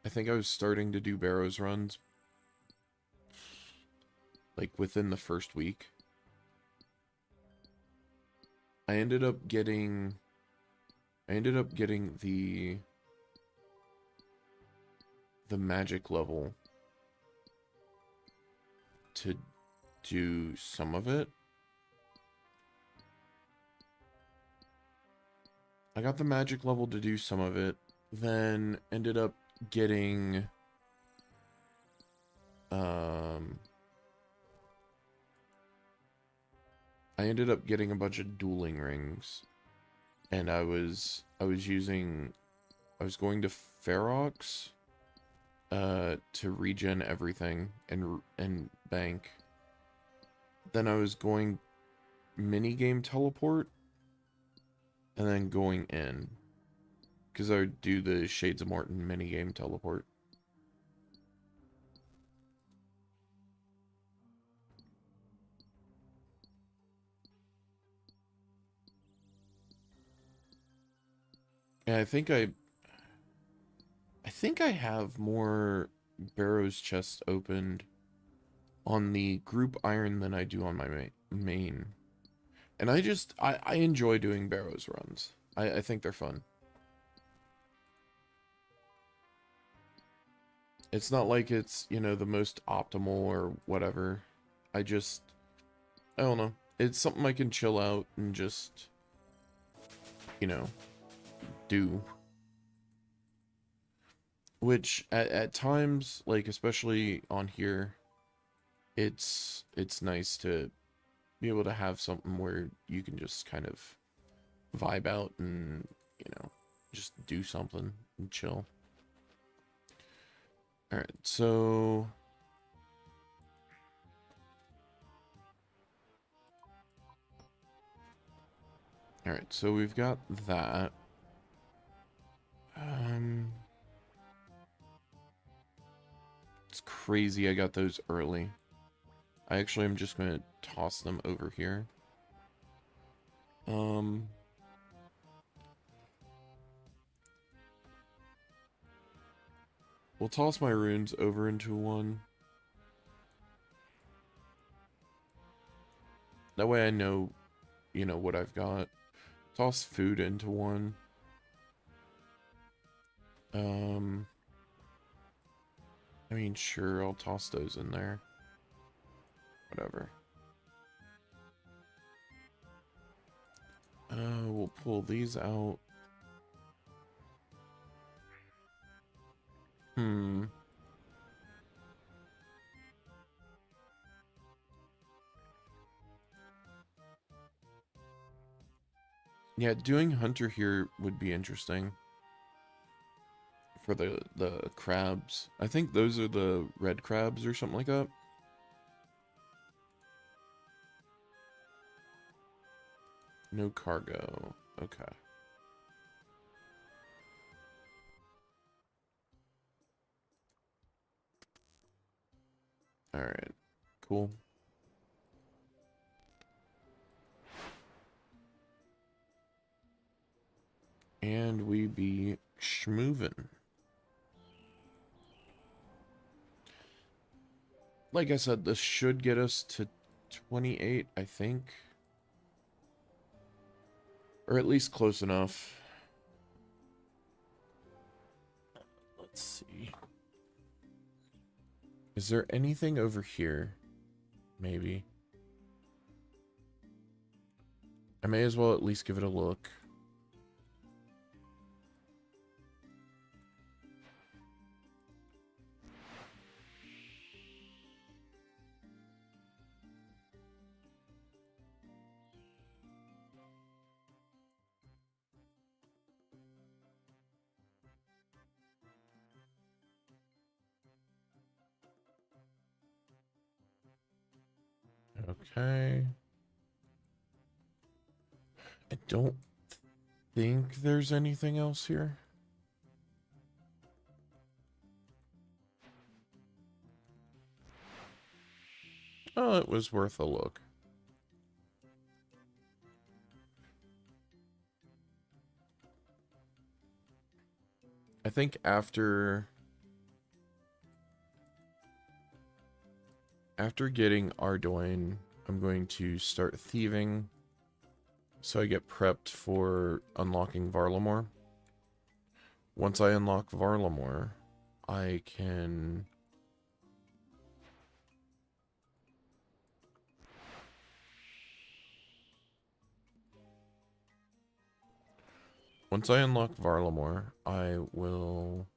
I think I was starting to do Barrows runs like within the first week. I ended up getting the magic level to do some of it. I got the magic level to do some of it, then ended up getting I ended up getting a bunch of dueling rings, and I was going to Ferox to regen everything and bank. Then I was going minigame teleport, and then going in, because I would do the Shades of Morton minigame teleport. And I think I have more Barrows chests opened on the group iron than I do on my main. And I enjoy doing Barrows runs. I think they're fun. It's not like it's, you know, the most optimal or whatever. I don't know. It's something I can chill out and just, you know, do. Which at times, like especially on here, it's nice to be able to have something where you can just kind of vibe out and, you know, just do something and chill. All right, so all right, so we've got that. It's crazy I got those early. I actually am just gonna toss them over here. We'll toss my runes over into one. That way I know, you know, what I've got. Toss food into one. I mean, sure, I'll toss those in there. Whatever. We'll pull these out. Yeah, doing hunter here would be interesting. For the crabs. I think those are the red crabs or something like that. No cargo. Okay. Alright. Cool. And we be schmoovin'. Like I said, this should get us to 28, I think. Or at least close enough. Let's see. Is there anything over here? Maybe. I may as well at least give it a look. Okay. I don't think there's anything else here. Oh, it was worth a look. I think after getting Ardoin, I'm going to start thieving so I get prepped for unlocking Varlamore. Once I unlock Varlamore, I can I will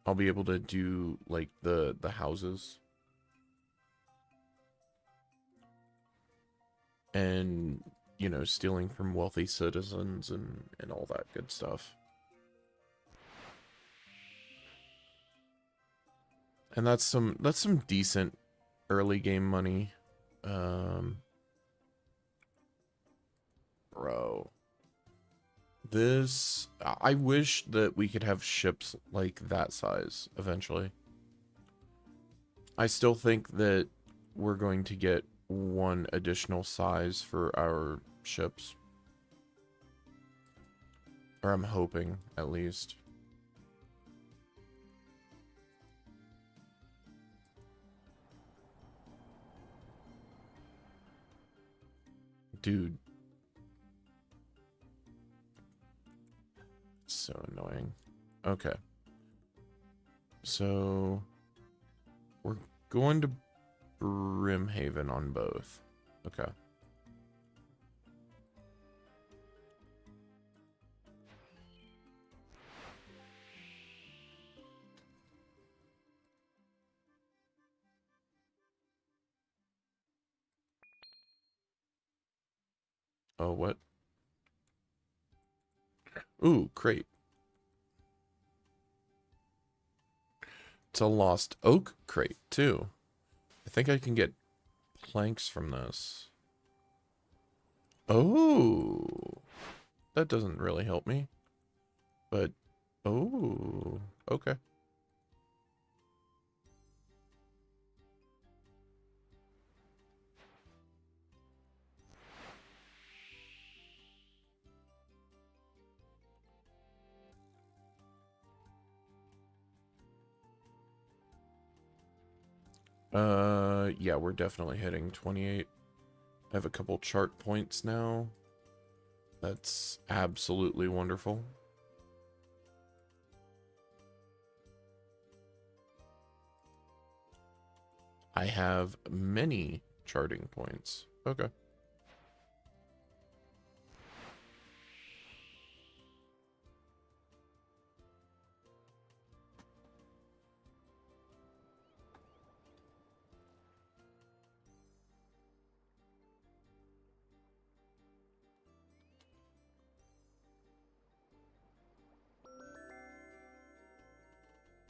I'll be able to do like the houses and, you know, stealing from wealthy citizens and all that good stuff. And that's some decent early game money. Bro. This, I wish that we could have ships like that size eventually. I still think that we're going to get one additional size for our ships. Or I'm hoping, at least. Dude. So annoying. Okay. So we're going to Brimhaven on both. Okay. Oh, what? Ooh, crate. It's a lost oak crate, too. I think I can get planks from this. Oh, that doesn't really help me. But, oh, okay. Yeah, we're definitely hitting 28. I have a couple chart points now. That's absolutely wonderful. I have many charting points. Okay.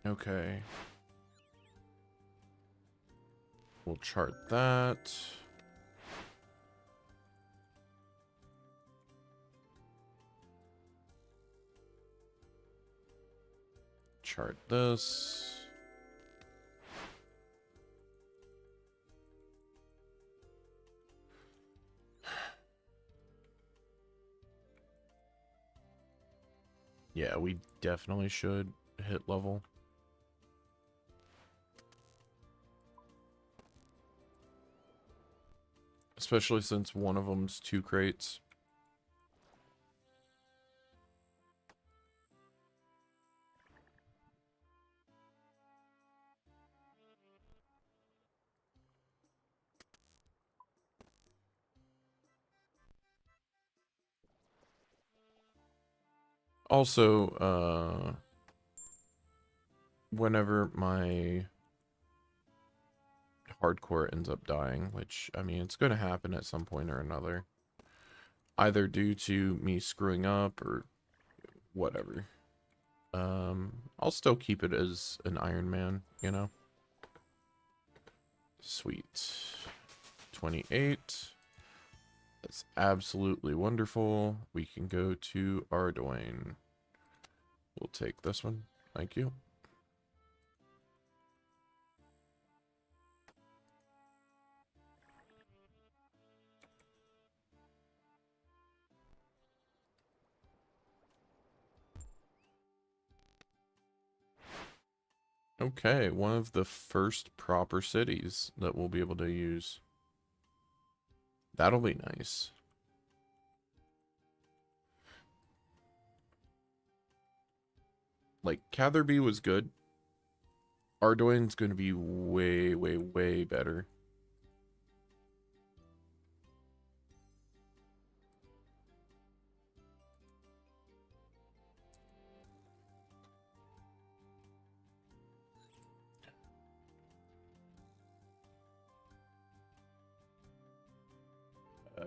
Okay. We'll chart that. Chart this. Yeah, we definitely should hit level. Especially since one of them's 2 crates. Also, whenever my hardcore ends up dying, which, I mean, it's going to happen at some point or another. Either due to me screwing up or whatever. I'll still keep it as an Iron Man, you know? Sweet. 28. That's absolutely wonderful. We can go to Ardoin. We'll take this one. Thank you. Okay, one of the first proper cities that we'll be able to use. That'll be nice. Like, Catherby was good. Ardoin's going to be way, way, way better.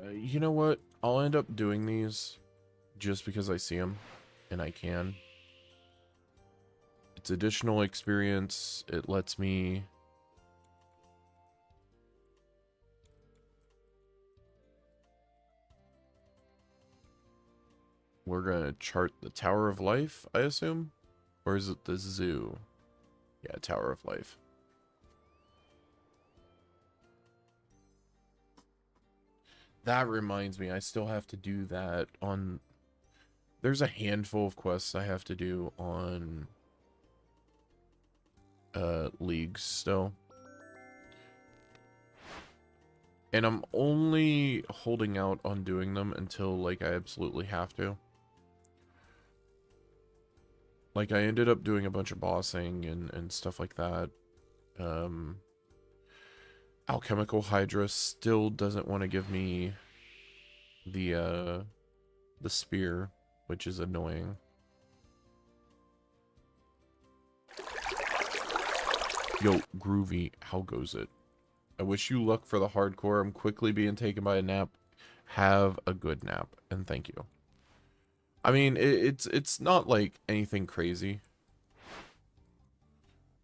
You know what? I'll end up doing these just because I see them and I can. It's additional experience. It lets me... We're gonna chart the Tower of Life, I assume? Or is it the zoo? Yeah, Tower of Life. That reminds me, I still have to do that on... There's a handful of quests I have to do on leagues still. And I'm only holding out on doing them until, like, I absolutely have to. Like, I ended up doing a bunch of bossing and stuff like that. Alchemical Hydra still doesn't want to give me the spear, which is annoying. Yo, Groovy, how goes it? I wish you luck for the hardcore. I'm quickly being taken by a nap. Have a good nap, and thank you. I mean, it's not like anything crazy.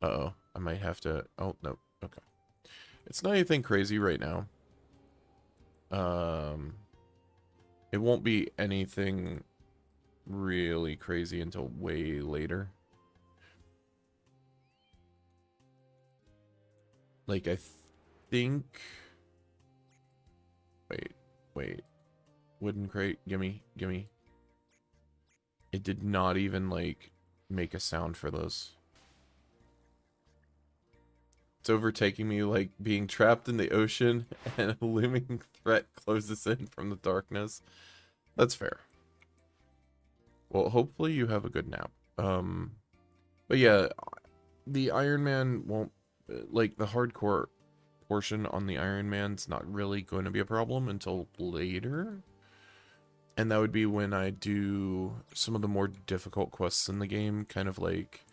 Uh-oh, I might have to... Oh, no, okay. It's not anything crazy right now. It won't be anything really crazy until way later. Like, I think... Wait. Wooden crate, gimme. It did not even, like, make a sound for this. It's overtaking me like being trapped in the ocean and a looming threat closes in from the darkness. That's fair. Well, hopefully you have a good nap. But yeah, the Iron Man won't... Like, the hardcore portion on the Iron Man's not really going to be a problem until later. And that would be when I do some of the more difficult quests in the game, kind of like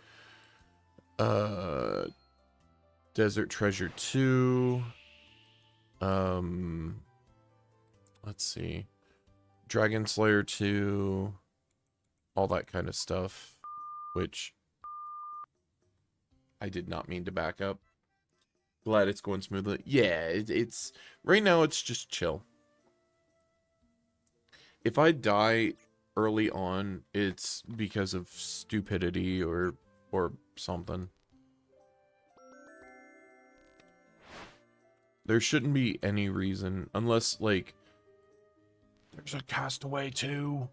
Desert Treasure 2. Let's see. Dragon Slayer 2. All that kind of stuff, which I did not mean to back up. Glad it's going smoothly. Yeah, it's right now it's just chill. If I die early on, it's because of stupidity or something. There shouldn't be any reason, unless, like, there's a castaway too.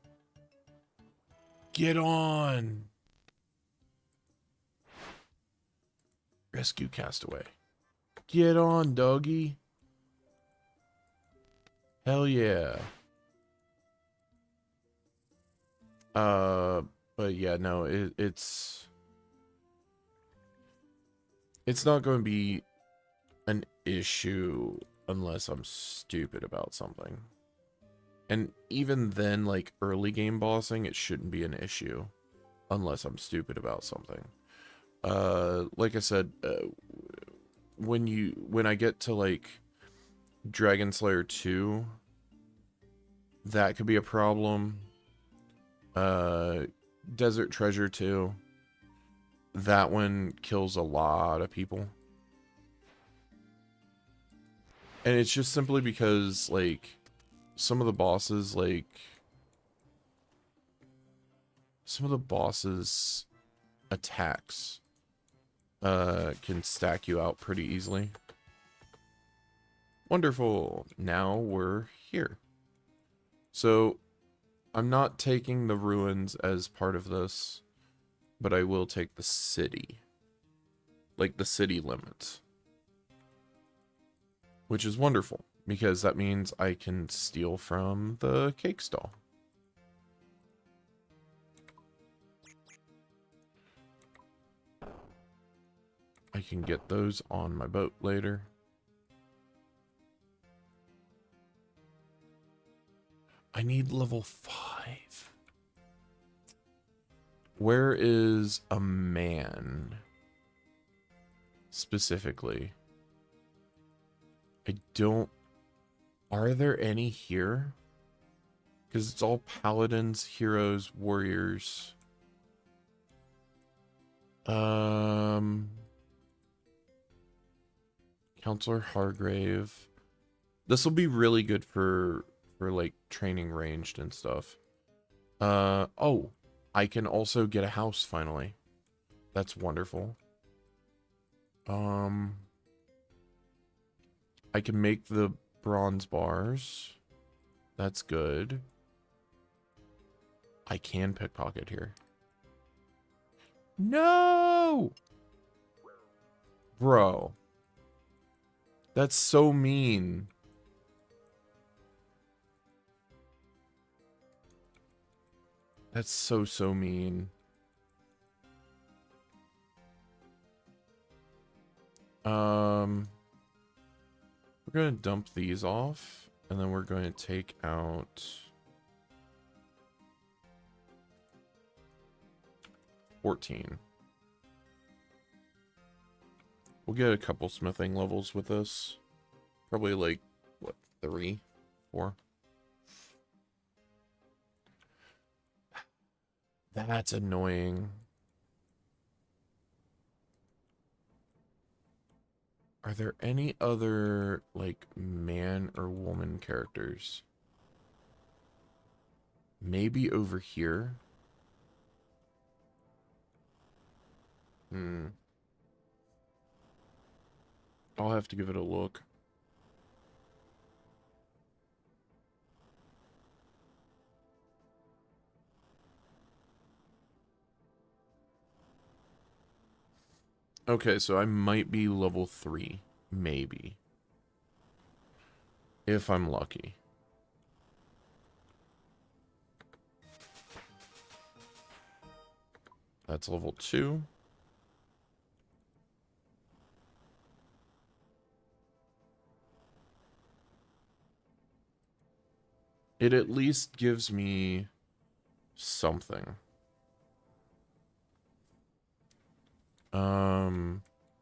Get on. Rescue castaway. Get on, doggy. Hell yeah. But yeah, no, it's not going to be an issue unless I'm stupid about something. And even then, like, early game bossing, it shouldn't be an issue unless I'm stupid about something. Like I said, when I get to, like, Dragon Slayer 2, that could be a problem. Desert Treasure 2, that one kills a lot of people. And it's just simply because, like, some of the bosses, attacks can stack you out pretty easily. Wonderful. Now we're here. So I'm not taking the ruins as part of this, but I will take the city. Like the city limits. Which is wonderful, because that means I can steal from the cake stall. I can get those on my boat later. I need level 5. Where is a man? Specifically. I don't... Are there any here? Because it's all paladins, heroes, warriors. Counselor Hargrave. This will be really good for like training ranged and stuff. Oh, I can also get a house finally. That's wonderful. I can make the bronze bars. That's good. I can pickpocket here. No! Bro. That's so mean. That's so mean. We're going to dump these off, and then we're going to take out 14. We'll get a couple smithing levels with this. Probably like, what, 3, 4? That's annoying. Are there any other, like, man or woman characters? Maybe over here? I'll have to give it a look. Okay, so I might be level 3. Maybe. If I'm lucky. That's level 2. It at least gives me something.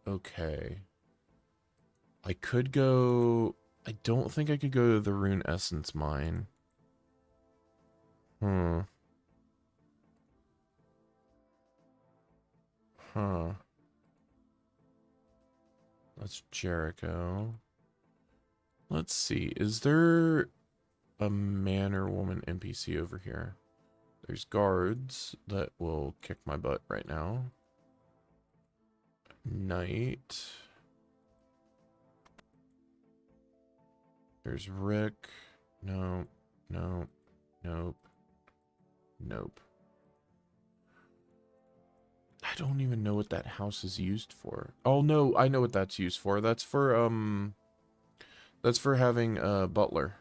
Okay. I could go... I don't think I could go to the Rune Essence Mine. Huh. That's Jericho. Let's see. Is there a man or woman NPC over here? There's guards that will kick my butt right now. Knight. There's Rick. No. No. Nope. Nope. I don't even know what that house is used for. Oh no, I know what that's used for. That's for having a butler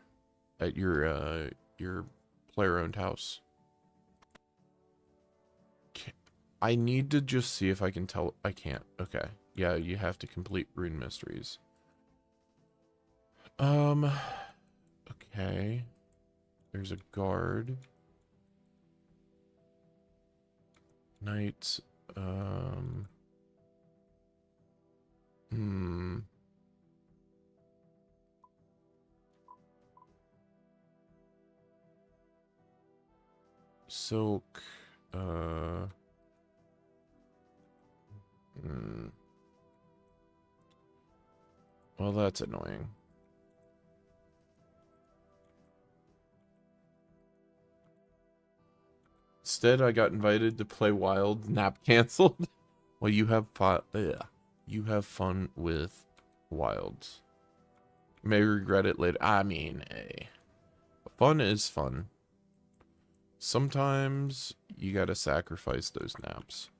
at your player-owned house. I need to just see if I can tell. I can't. Okay. Yeah, you have to complete rune mysteries. Okay. There's a guard. Knight. Silk. Well, that's annoying. Instead, I got invited to play Wild. Nap canceled. Well, you have fun with Wilds. May regret it later. I mean, hey, fun is fun. Sometimes you gotta sacrifice those naps.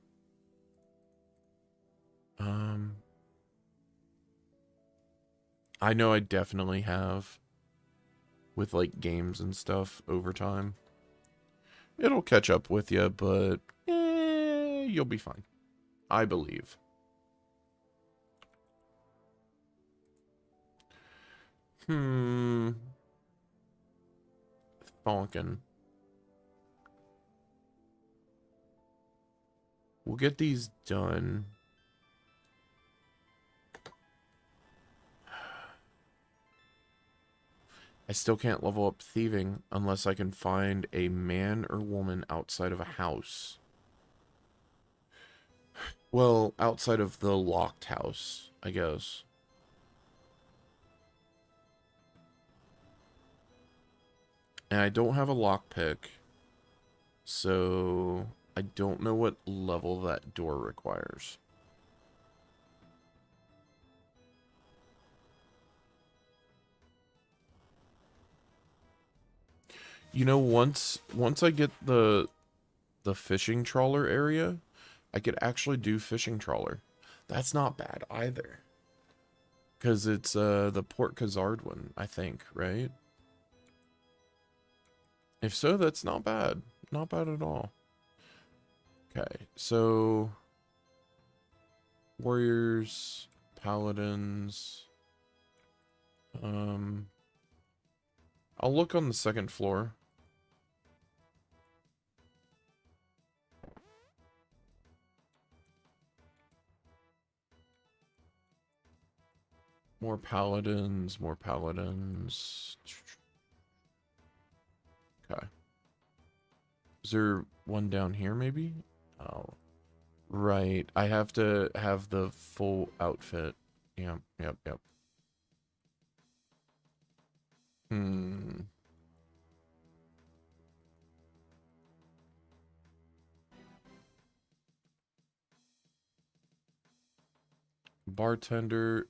I know I definitely have with like games and stuff over time. It'll catch up with you, but you'll be fine. I believe. Thonkin. We'll get these done. I still can't level up thieving unless I can find a man or woman outside of a house. Well, outside of the locked house, I guess. And I don't have a lockpick, so I don't know what level that door requires. You know, once I get the fishing trawler area, I could actually do fishing trawler. That's not bad either. Because it's the Port Khazard one, I think, right? If so, that's not bad. Not bad at all. Okay, so warriors, paladins. I'll look on the second floor. More paladins, more paladins. Okay. Is there one down here, maybe? Oh, right. I have to have the full outfit. Yep, yep, yep. Hmm. Bartender.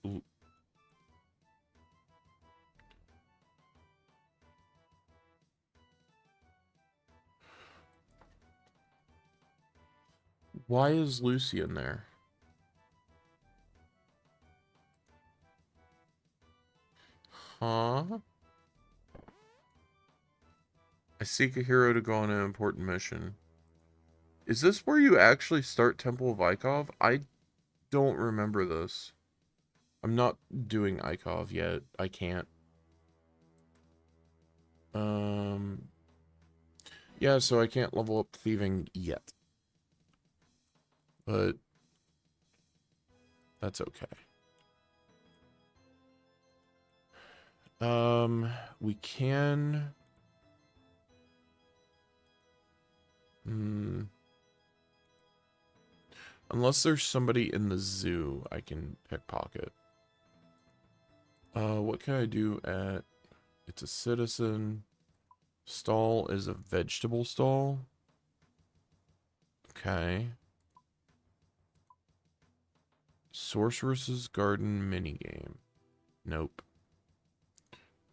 Why is Lucy in there? Huh? I seek a hero to go on an important mission. Is this where you actually start Temple of Ikov? I don't remember this. I'm not doing Ikov yet. I can't. Yeah, so I can't level up thieving yet. But that's okay. We can... Unless there's somebody in the zoo I can pickpocket. What can I do at... It's a citizen. Stall is a vegetable stall. Okay. Sorceress's Garden minigame. Nope.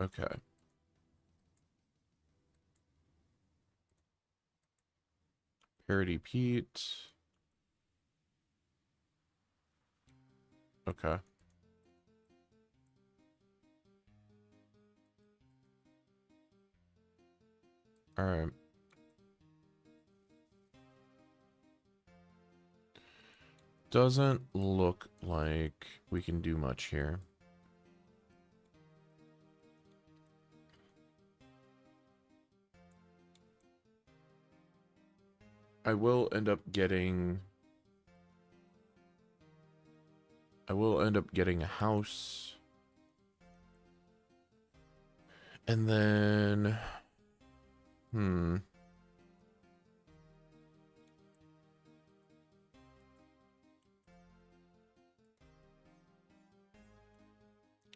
Okay. Parody Pete. Okay. Alright. Doesn't look like we can do much here. I will end up getting a house. And then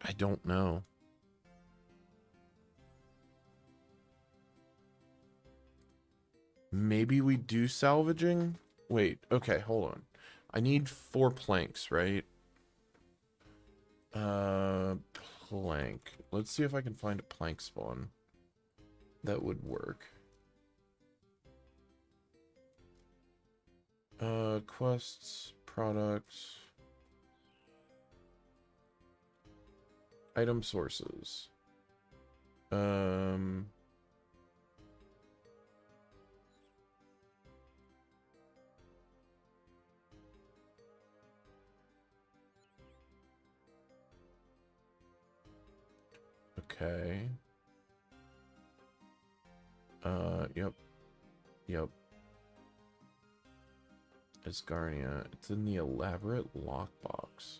I don't know. Maybe we do salvaging? Wait, okay, hold on. I need 4 planks, right? Plank. Let's see if I can find a plank spawn. That would work. Quests, products, item sources. Okay. Yep. Yep. Esgarnia. It's in the elaborate lockbox.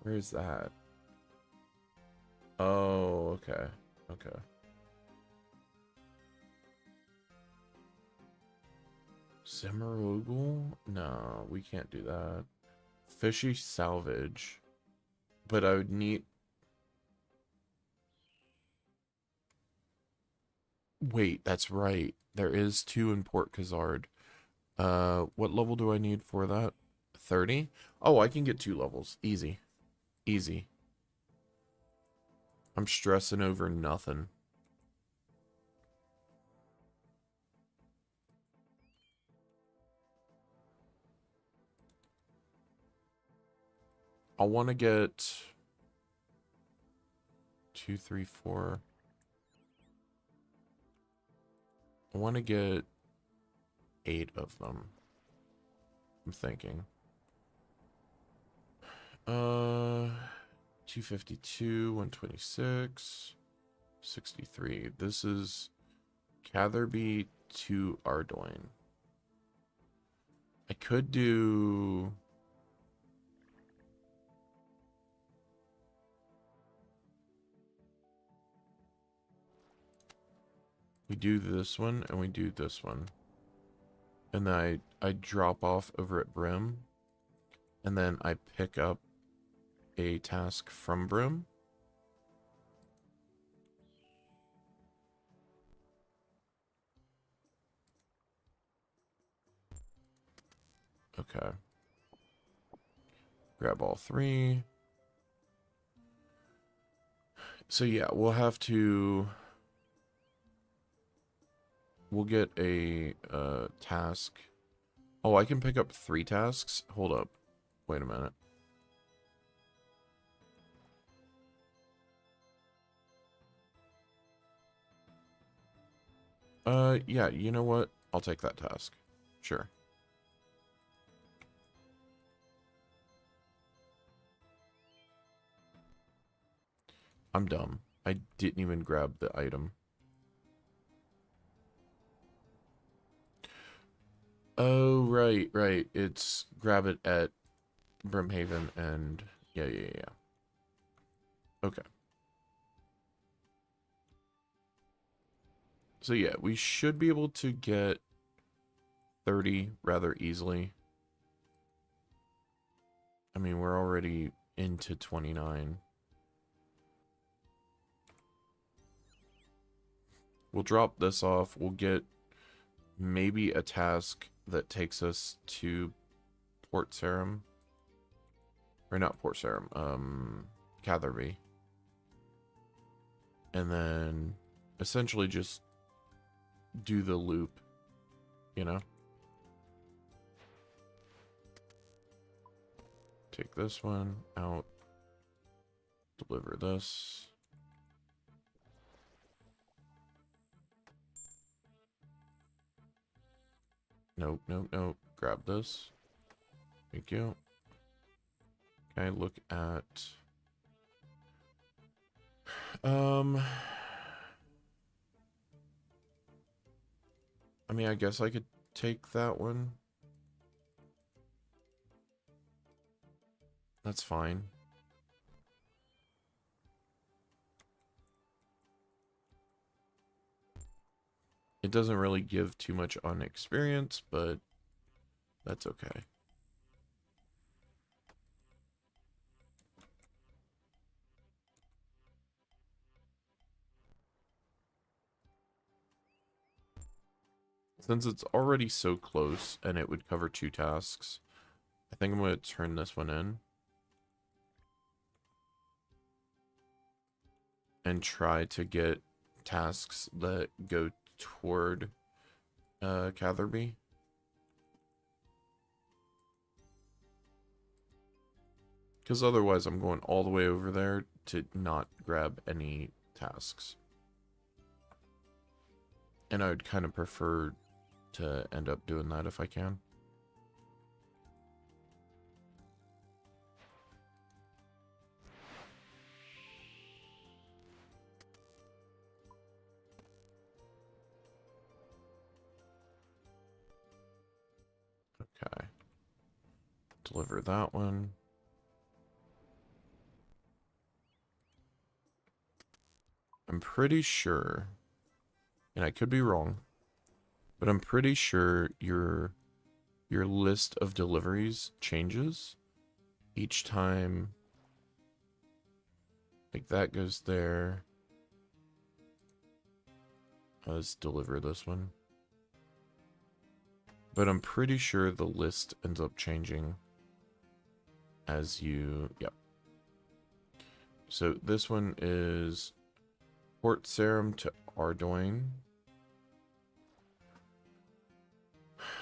Where is that? Oh, okay. Okay. Semarogul? No, we can't do that. Fishy salvage. But I would need... Wait, that's right. There is 2 in Port Khazard. What level do I need for that? 30? Oh, I can get 2 levels. Easy. Easy. I'm stressing over nothing. I want to get 2, 3, 4. I want to get 8 of them. I'm thinking. 252, 126, 63. This is Catherby to Ardoin. I could do... We do this one, and we do this one. And then I drop off over at Brim. And then I pick up a task from Brim. Okay. Grab all 3. So yeah, we'll have to... We'll get a task. Oh, I can pick up 3 tasks? Hold up. Wait a minute. Yeah, you know what? I'll take that task. Sure. I'm dumb. I didn't even grab the item. Oh, right. It's grab it at Brimhaven and... Yeah. Okay. So yeah, we should be able to get 30 rather easily. I mean, we're already into 29. We'll drop this off. We'll get maybe a task that takes us to Port Sarum. Or not Port Sarum, Catherby. And then essentially just do the loop, you know? Take this one out. Deliver this. Nope. Grab this. Thank you. Okay, look at... I mean, I guess I could take that one. That's fine. It doesn't really give too much on experience, but that's okay. Since it's already so close and it would cover 2 tasks, I think I'm going to turn this one in. And try to get tasks that go toward Catherby. Because otherwise I'm going all the way over there to not grab any tasks. And I would kind of prefer to end up doing that if I can. Okay. Deliver that one. I'm pretty sure, and I could be wrong, but I'm pretty sure your list of deliveries changes each time. Like that goes there. Let's deliver this one. But I'm pretty sure the list ends up changing as you... Yep. So this one is Port Sarum to Ardoin.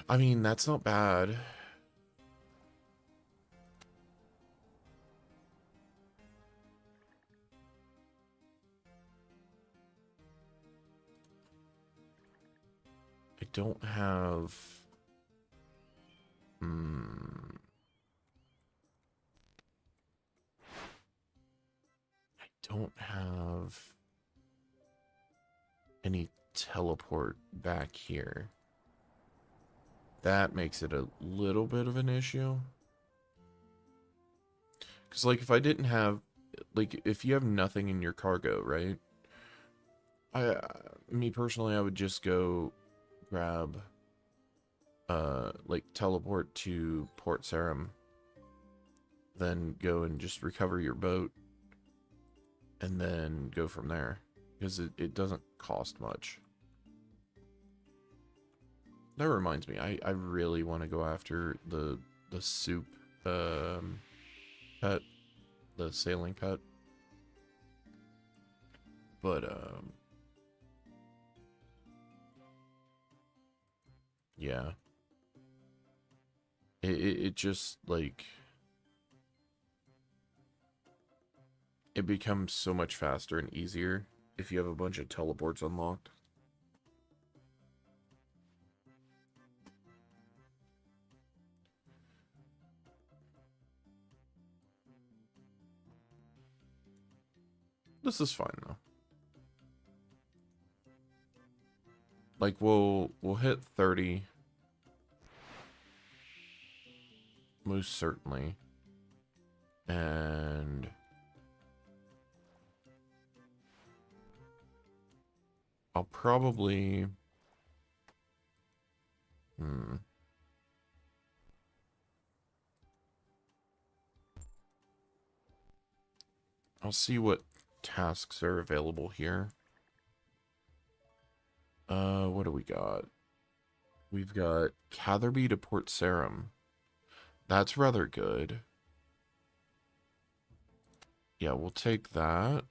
I mean, that's not bad. don't have... I don't have any teleport back here. That makes it a little bit of an issue. Because, like, if I didn't have... Like, if you have nothing in your cargo, right? Me personally, I would just go grab... like, teleport to Port Sarim. Then go and just recover your boat. And then go from there. Because it doesn't cost much. That reminds me, I really want to go after the soup pet. The sailing pet. But, yeah. It just, like... It becomes so much faster and easier if you have a bunch of teleports unlocked. This is fine though. Like we'll hit 30 most certainly. And I'll probably I'll see what tasks are available here. What do we got? We've got Catherby to Port Sarim. That's rather good. Yeah, we'll take that.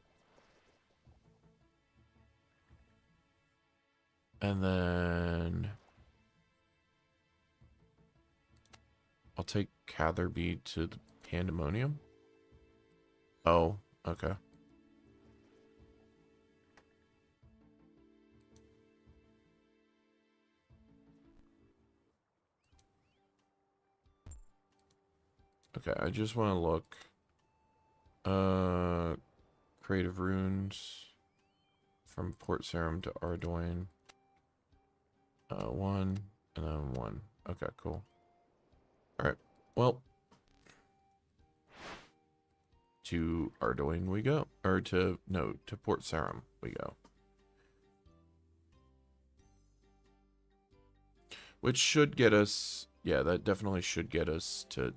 And then I'll take Catherby to the Pandemonium. Oh, okay. Okay, I just want to look. Creative Runes from Port Sarim to Ardoin. 1 and then 1. Okay, cool. Alright, well. To Ardoin we go. Or to Port Sarim we go. Which should get us, yeah, that definitely should get us to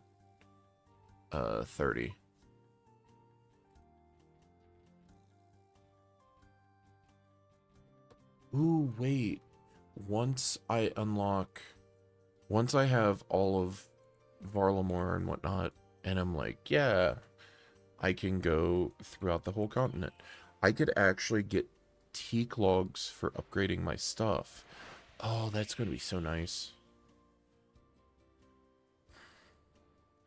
30. Ooh, wait. Once I have all of Varlamore and whatnot, and I'm like, yeah, I can go throughout the whole continent. I could actually get teak logs for upgrading my stuff. Oh, that's going to be so nice.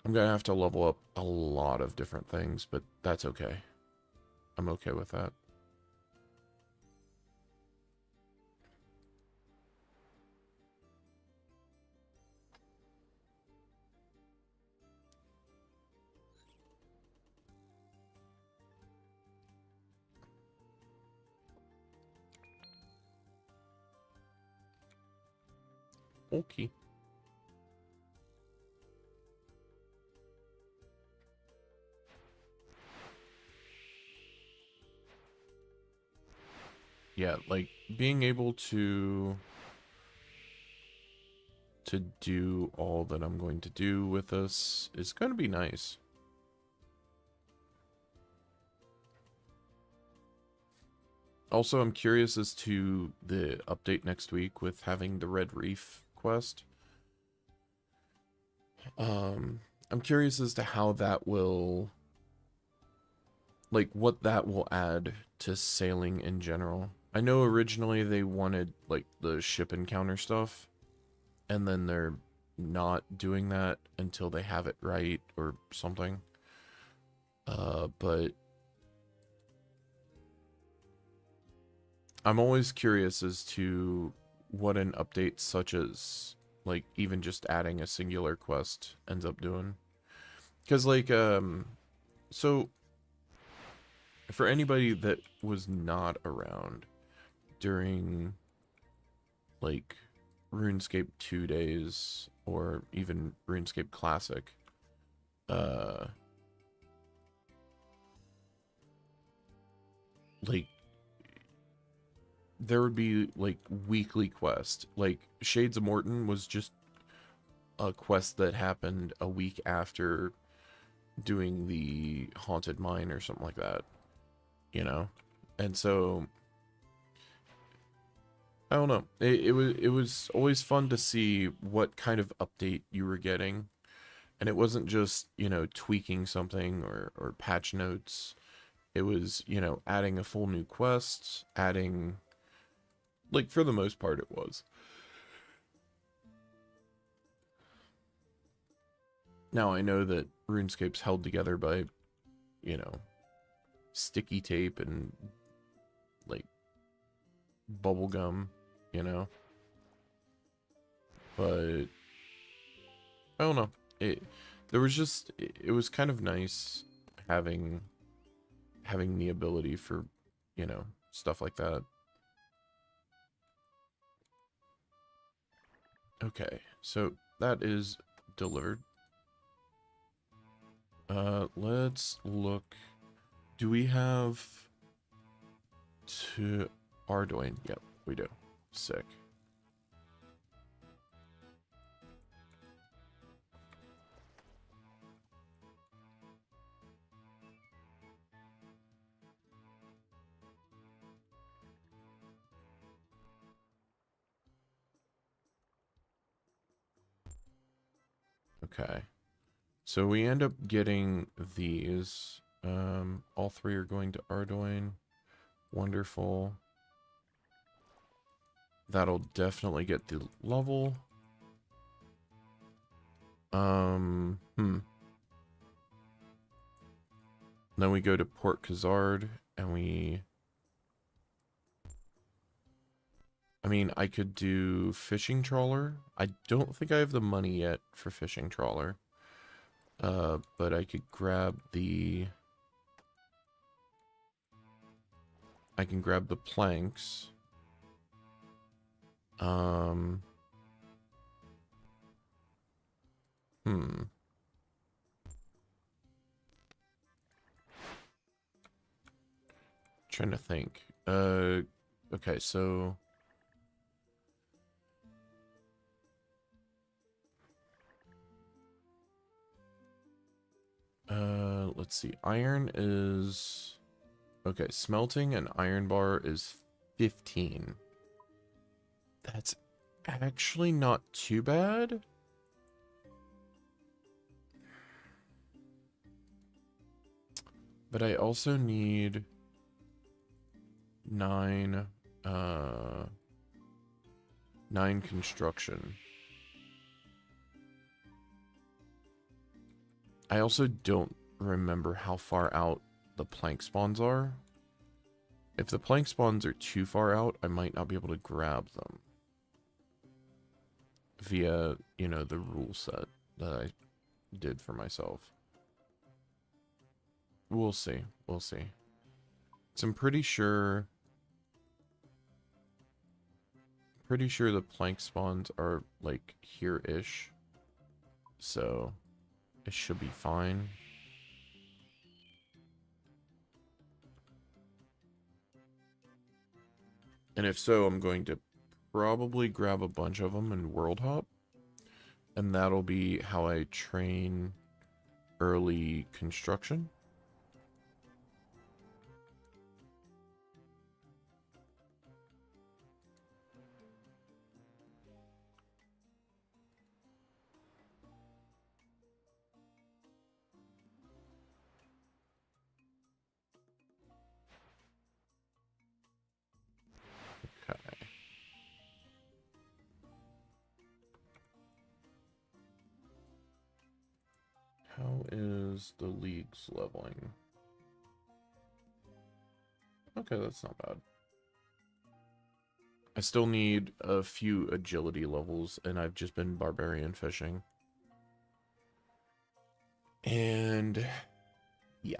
I'm going to have to level up a lot of different things, but that's okay. I'm okay with that. Okay. Yeah, like being able to do all that I'm going to do with this is going to be nice. Also, I'm curious as to the update next week with having the Red Reef quest. I'm curious as to how that will, like, what that will add to sailing in general. I know originally they wanted, like, the ship encounter stuff, and then they're not doing that until they have it right or something. But I'm always curious as to what an update such as, like, even just adding a singular quest ends up doing. Because, like, so, for anybody that was not around during, like, RuneScape 2 days, or even RuneScape Classic, like, there would be, like, weekly quests. Like, Shades of Morton was just a quest that happened a week after doing the Haunted Mine or something like that, you know? And so, I don't know. It was always fun to see what kind of update you were getting. And it wasn't just, you know, tweaking something or patch notes. It was, you know, adding a full new quest, adding, like, for the most part it was. Now I know that RuneScape's held together by, you know, sticky tape and, like, bubble gum, you know? But I don't know. There was just, it was kind of nice having the ability for, you know, stuff like that. Okay, so that is delivered. Let's look. Do we have to Ardoin? Yep, we do. Sick. Okay. So we end up getting these. All three are going to Ardoin. Wonderful. That'll definitely get the level. Then we go to Port Khazard, and I mean, I could do fishing trawler. I don't think I have the money yet for fishing trawler. But I could grab the... I can grab the planks. Trying to think. Okay, so... let's see. Iron is... Okay, smelting and iron bar is 15. That's actually not too bad. But I also need 9 construction. I also don't remember how far out the plank spawns are. If the plank spawns are too far out, I might not be able to grab them via, you know, the rule set that I did for myself. We'll see. We'll see. So I'm pretty sure the plank spawns are, like, here-ish. So it should be fine. And if so, I'm going to probably grab a bunch of them and world hop. And that'll be how I train early construction. Okay. How is the leagues leveling? Okay, that's not bad. I still need a few agility levels, and I've just been barbarian fishing. And yeah,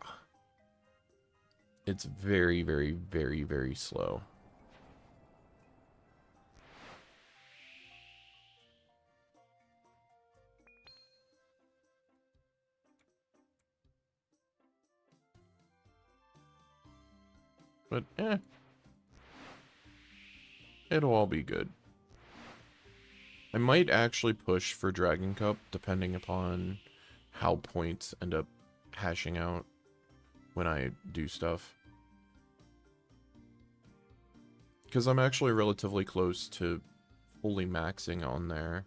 it's very, very, very, very slow. But it'll all be good. I might actually push for Dragon Cup, depending upon how points end up hashing out when I do stuff. Because I'm actually relatively close to fully maxing on there.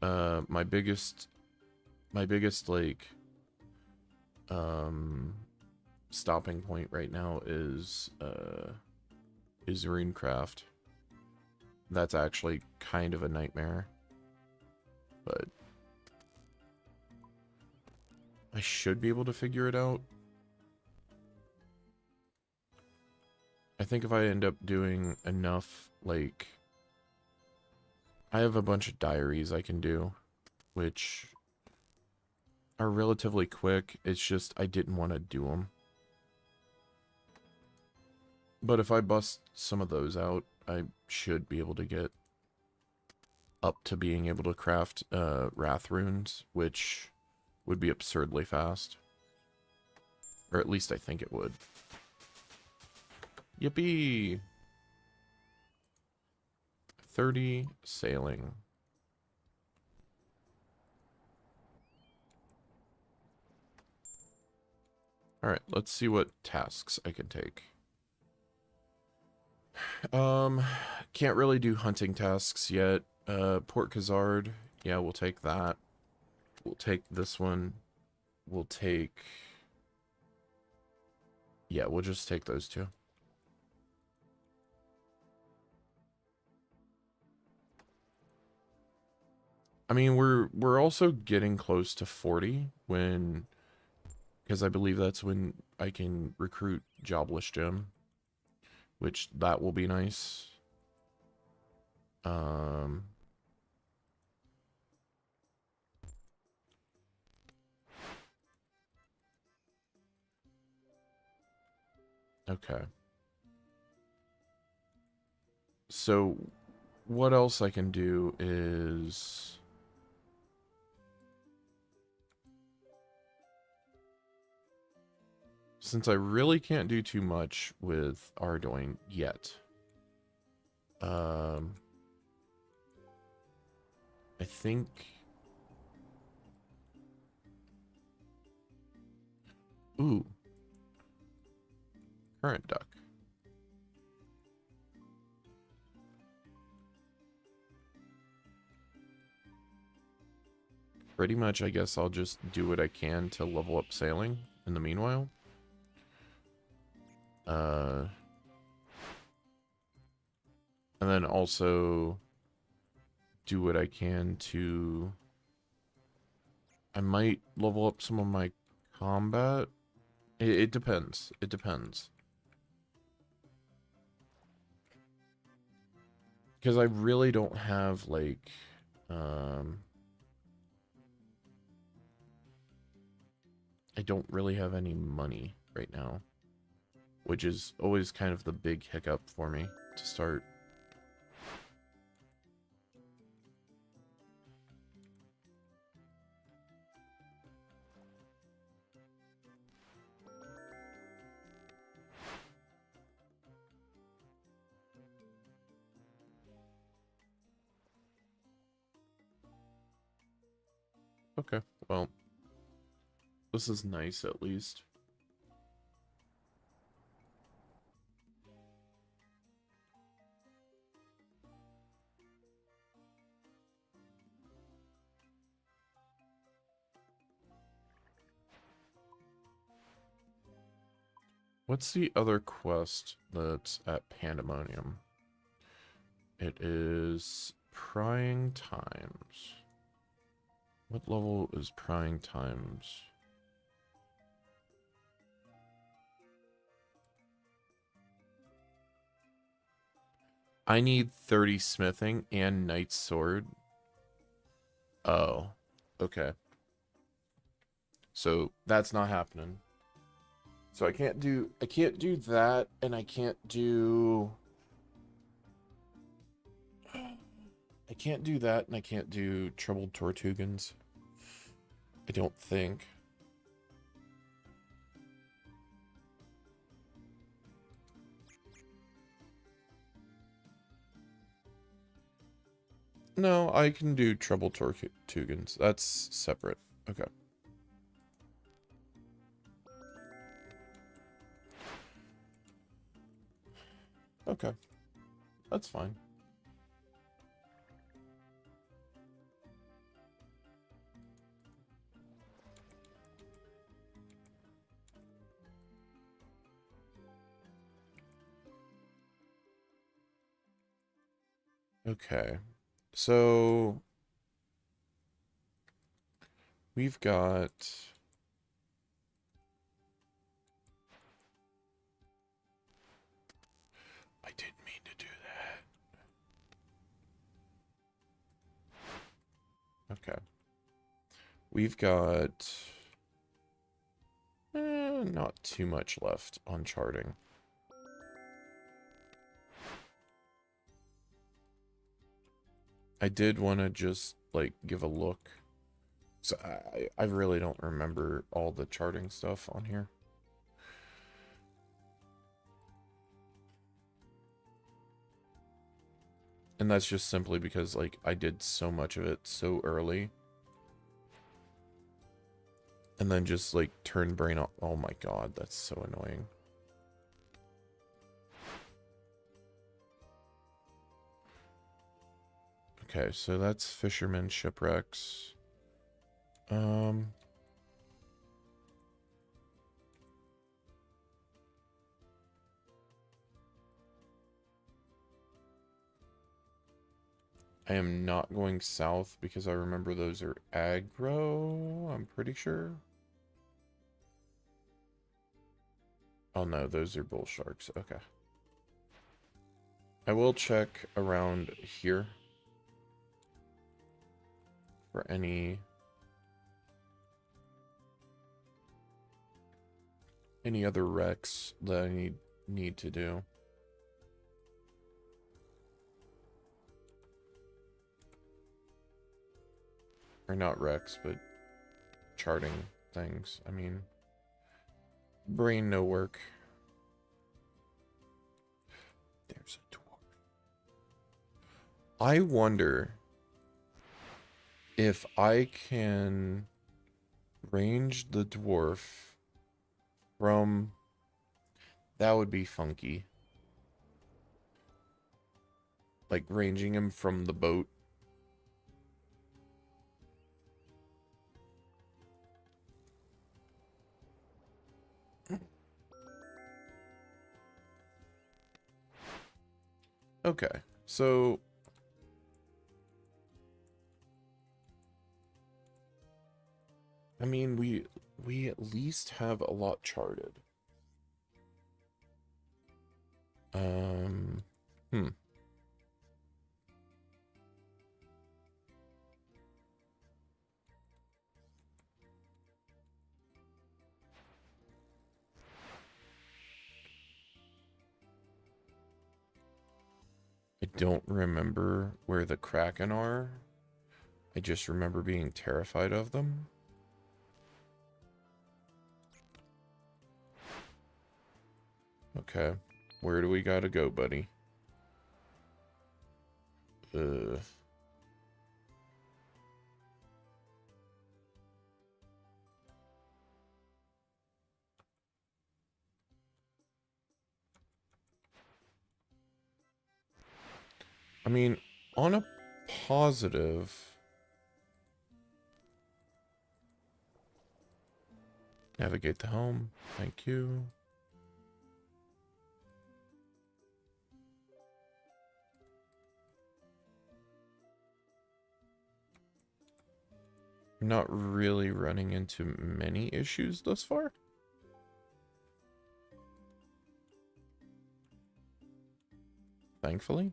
My biggest like stopping point right now is Runecraft. That's actually kind of a nightmare, but I should be able to figure it out. I think if I end up doing enough, like, I have a bunch of diaries I can do, which are relatively quick. It's just I didn't want to do them. But if I bust some of those out, I should be able to get up to being able to craft Wrath runes, which would be absurdly fast. Or at least I think it would. Yippee! 30 sailing. Alright, let's see what tasks I can take. Can't really do hunting tasks yet. Port Khazard, yeah, we'll take that. We'll take this one. We'll take... Yeah, we'll just take those two. I mean, we're also getting close to 40 when... Because I believe that's when I can recruit Jobless Gem. Which, that will be nice. Okay. So, what else I can do is... Since I really can't do too much with Ardoin yet. I think... Ooh. Current duck. Pretty much, I guess I'll just do what I can to level up sailing in the meanwhile. And then also do what I can to... I might level up some of my combat. It depends. It depends. Because I really don't have, like... I don't really have any money right now. Which is always kind of the big hiccup for me to start. Okay, well, this is nice at least. What's the other quest that's at Pandemonium? It is Prying Times. What level is Prying Times? I need 30 smithing and knight's sword. Oh, okay. So that's not happening. So I can't do that, and I can't do that, and I can't do troubled Tortugans. I don't think. No, I can do troubled Tortugans. That's separate. Okay. Okay. That's fine. Okay. So we've got I didn't mean to do that. Okay. We've got not too much left on charting. I did want to just like give a look. So I really don't remember all the charting stuff on here. And that's just simply because like I did so much of it so early. And then just like turn brain off. Oh my god, that's so annoying. Okay, so that's fishermen shipwrecks. I am not going south because I remember those are aggro, I'm pretty sure. Oh no, those are bull sharks. Okay. I will check around here for any other wrecks that I need to do. Or not wrecks, but charting things. I mean, brain no work. There's a dwarf. I wonder if I can range the dwarf from... That would be funky. Like ranging him from the boat. Okay, so I mean, we at least have a lot charted. Hmm. I don't remember where the Kraken are. I just remember being terrified of them. Okay. Where do we gotta go, buddy? I mean, on a positive... Navigate to home. Thank you. I'm not really running into many issues thus far. Thankfully.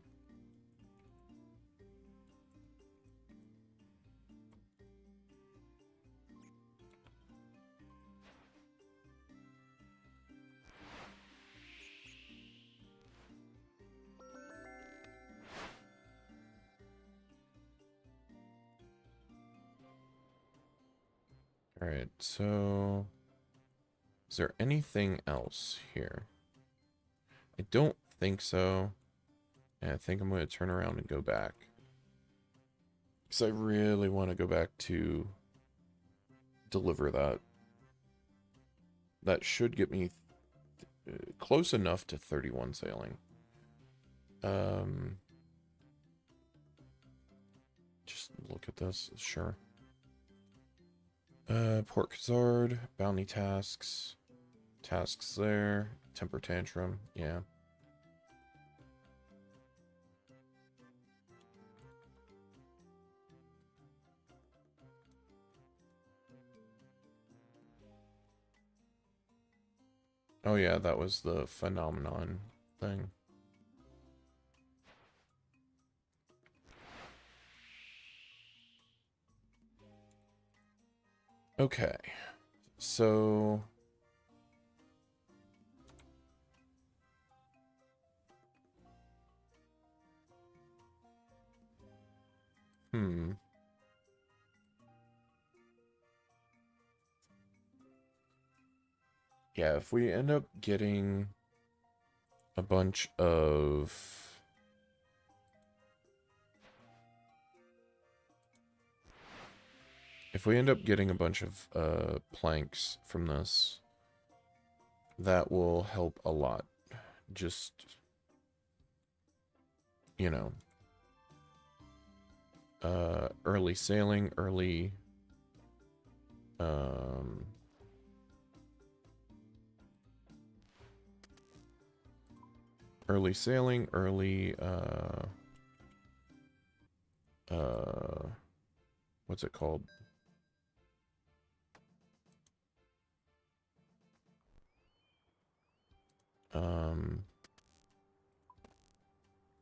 Alright, so is there anything else here? I don't think so. And I think I'm going to turn around and go back. Because I really want to go back to deliver that. That should get me close enough to 31 sailing. Just look at this, sure. Port Khazard, bounty tasks. Tasks there. Temper tantrum, yeah. Oh yeah, that was the phenomenon thing. Okay, so yeah, if we end up getting a bunch of planks from this, that will help a lot. Just, you know, early sailing, early sailing, early what's it called?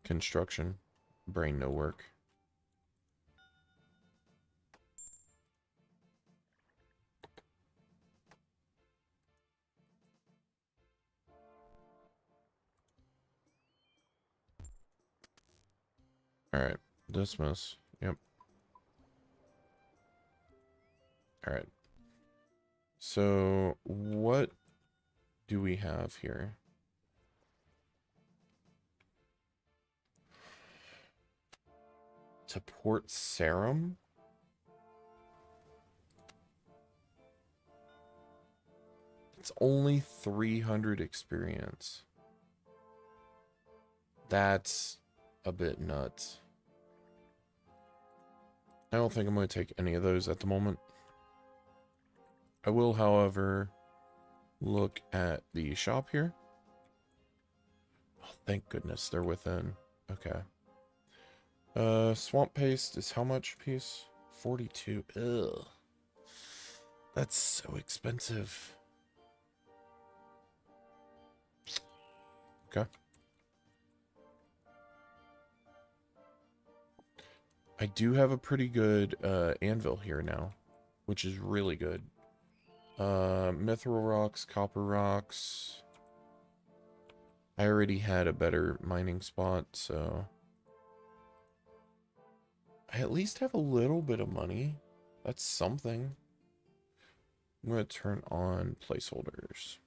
Construction. Brain no work. Alright. Dismiss. Yep. Alright. So, what do we have here? To Port Sarum? It's only 300 experience. That's a bit nuts. I don't think I'm going to take any of those at the moment. I will, however, look at the shop here. Oh, thank goodness they're within. Okay. Swamp paste is how much a piece? 42. Ugh. That's so expensive. Okay. I do have a pretty good anvil here now, which is really good. Mithril rocks, copper rocks. I already had a better mining spot, so I at least have a little bit of money. That's something. I'm going to turn on placeholders.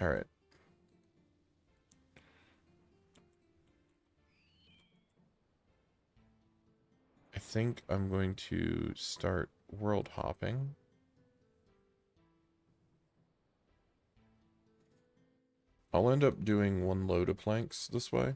All right. I think I'm going to start world hopping. I'll end up doing one load of planks this way.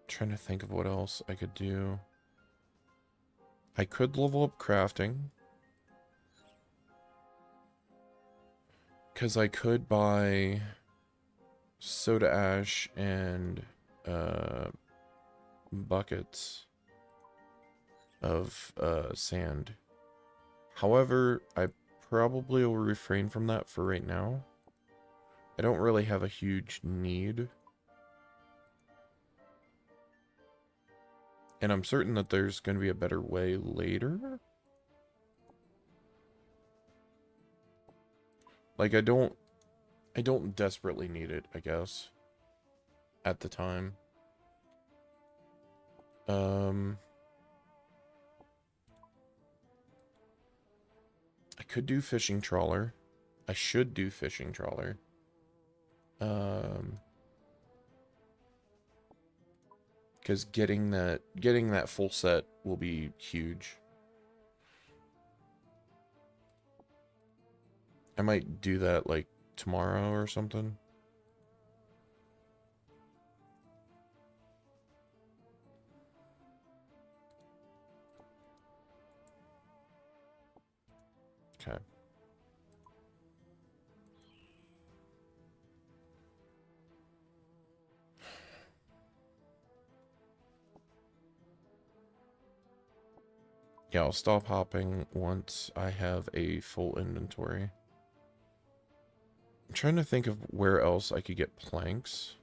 Trying to think of what else I could do. I could level up crafting. Because I could buy soda ash and buckets of sand. However, I probably will refrain from that for right now. I don't really have a huge need. And I'm certain that there's going to be a better way later. Like, I don't desperately need it, I guess. At the time. I could do fishing trawler. I should do fishing trawler. Because getting that full set will be huge. I might do that like tomorrow or something. Okay. Yeah, I'll stop hopping once I have a full inventory. I'm trying to think of where else I could get planks.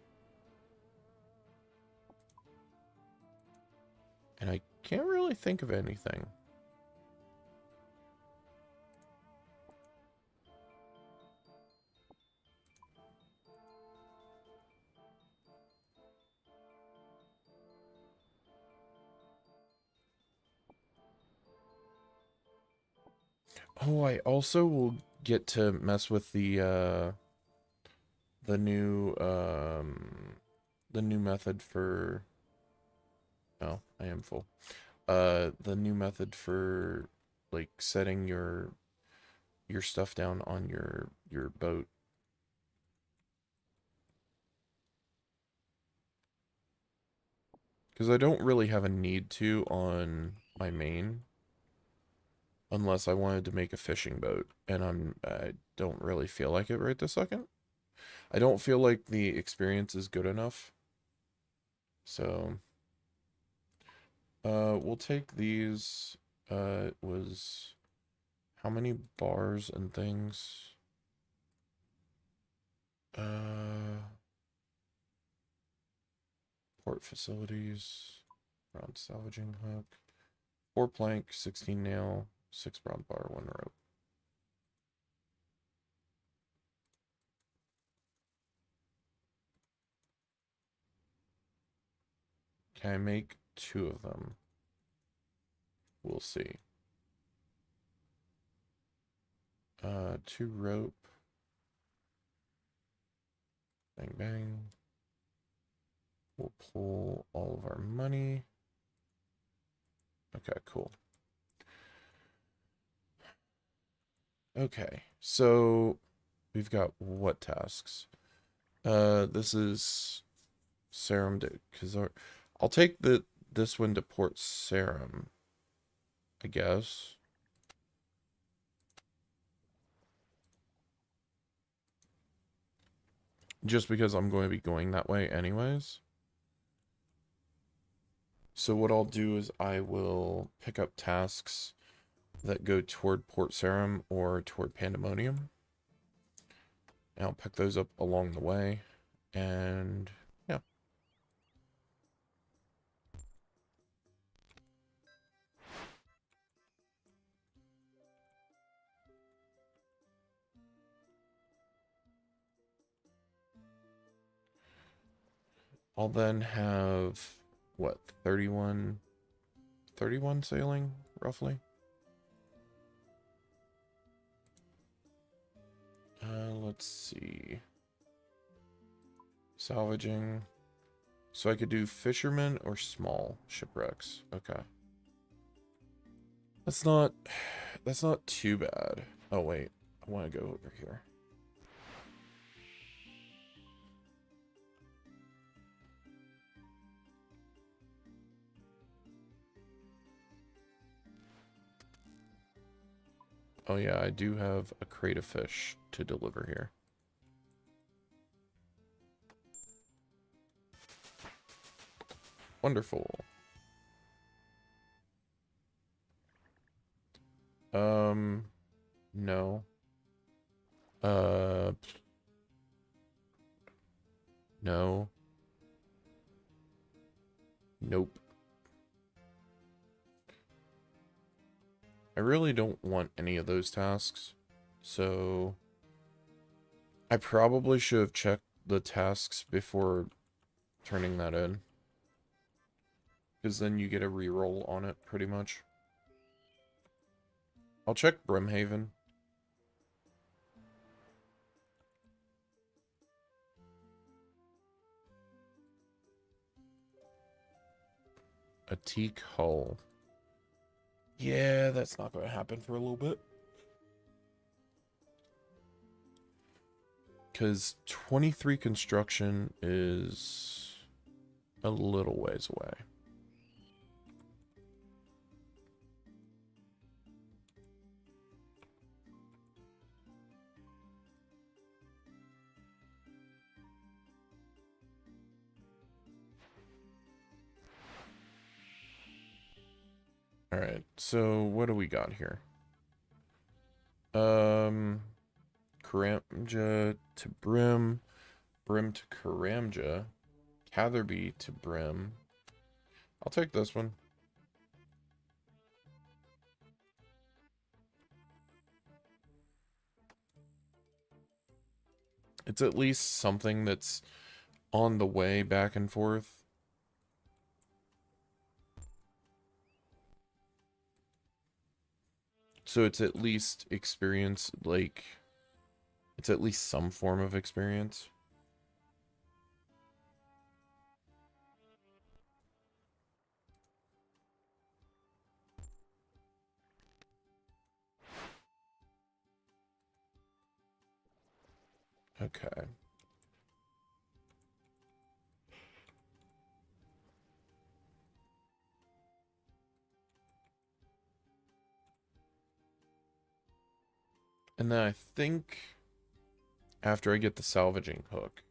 And I can't really think of anything. Oh, I also will get to mess with the new method for, oh, I am full. The new method for like setting your stuff down on your boat. Because I don't really have a need to on my main. Unless I wanted to make a fishing boat. And I don't really feel like it right this second. I don't feel like the experience is good enough. So, we'll take these. It was how many bars and things? Port facilities, round salvaging hook, 4 plank, 16 nail, 6 brown bar, 1 rope. Can I make 2 of them? We'll see. 2 rope. Bang, bang. We'll pull all of our money. Okay, cool. Okay, so we've got what tasks? This is Serum to Kazar. I'll take this one to Port Serum, I guess. Just because I'm going to be going that way anyways. So what I'll do is I will pick up tasks that go toward Port Serum or toward Pandemonium. And I'll pick those up along the way. And yeah. I'll then have, what, 31 sailing, roughly? Let's see. Salvaging. So I could do fishermen or small shipwrecks. Okay. That's not too bad. Oh wait, I want to go over here. Oh yeah, I do have a crate of fish to deliver here. Wonderful. No. No. Nope. I really don't want any of those tasks, so I probably should have checked the tasks before turning that in, because then you get a reroll on it, pretty much. I'll check Brimhaven. A teak hull. Yeah, that's not going to happen for a little bit. Because 23 construction is a little ways away. Alright, so what do we got here? Karamja to Brim, Brim to Karamja, Catherby to Brim. I'll take this one. It's at least something that's on the way back and forth. So it's at least experience, like, it's at least some form of experience. Okay. And then I think after I get the salvaging hook,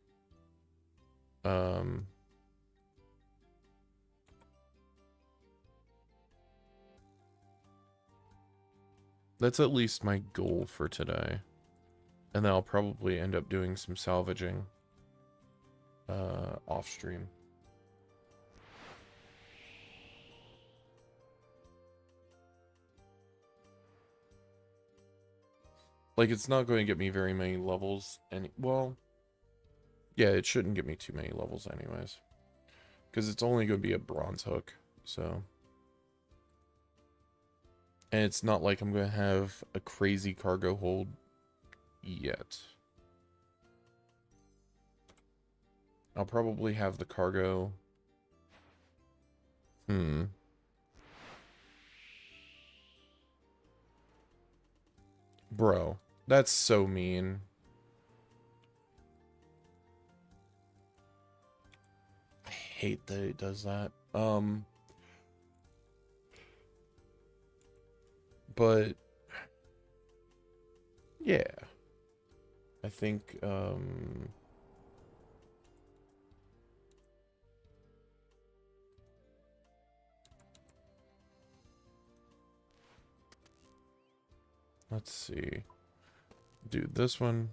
that's at least my goal for today. And then I'll probably end up doing some salvaging off stream. Like, it's not going to get me very many levels. Well, yeah, it shouldn't get me too many levels anyways. Because it's only going to be a bronze hook, so. And it's not like I'm going to have a crazy cargo hold yet. I'll probably have the cargo. Bro, that's so mean. I hate that it does that. But yeah. I think let's see. Do this one.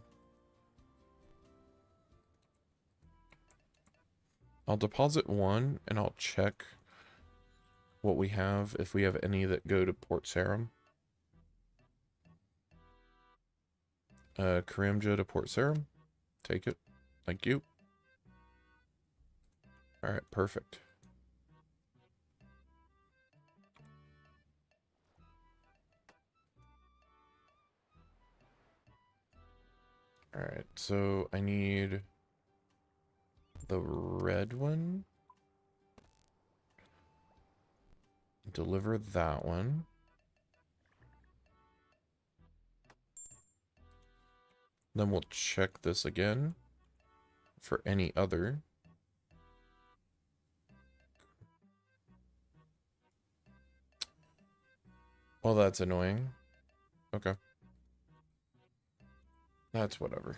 I'll deposit one and I'll check what we have, if we have any that go to Port Sarum. Karamja to Port Sarum. Take it. Thank you. Alright, perfect. Alright, so I need the red one. Deliver that one. Then we'll check this again for any other. Well, that's annoying. Okay. That's whatever.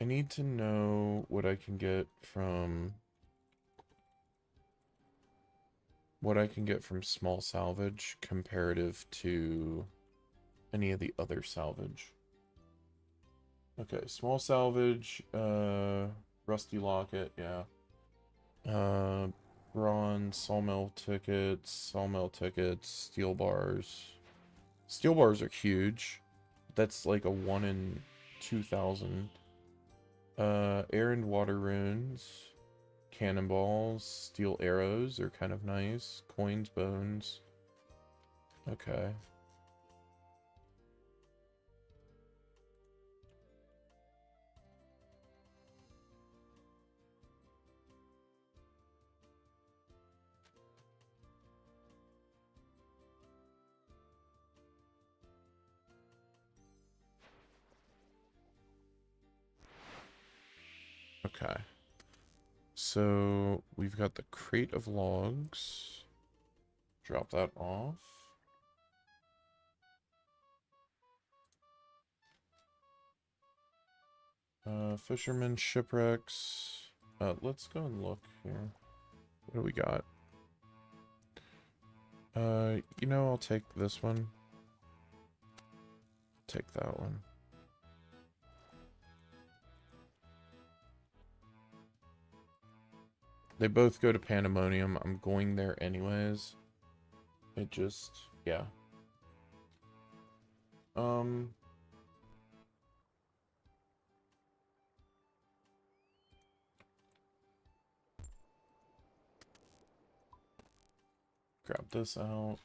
I need to know what I can get from what I can get from small salvage comparative to any of the other salvage. Okay, small salvage, rusty locket, yeah. Bronze, sawmill tickets, steel bars. Steel bars are huge. That's like a 1 in 2,000. Air and water runes. Cannonballs, steel arrows are kind of nice. Coins, bones. Okay. Okay. So we've got the crate of logs. Drop that off. Fisherman shipwrecks. Let's go and look here. What do we got? You know, I'll take this one. Take that one. They both go to Pandemonium. I'm going there anyways. It just, yeah. Grab this out.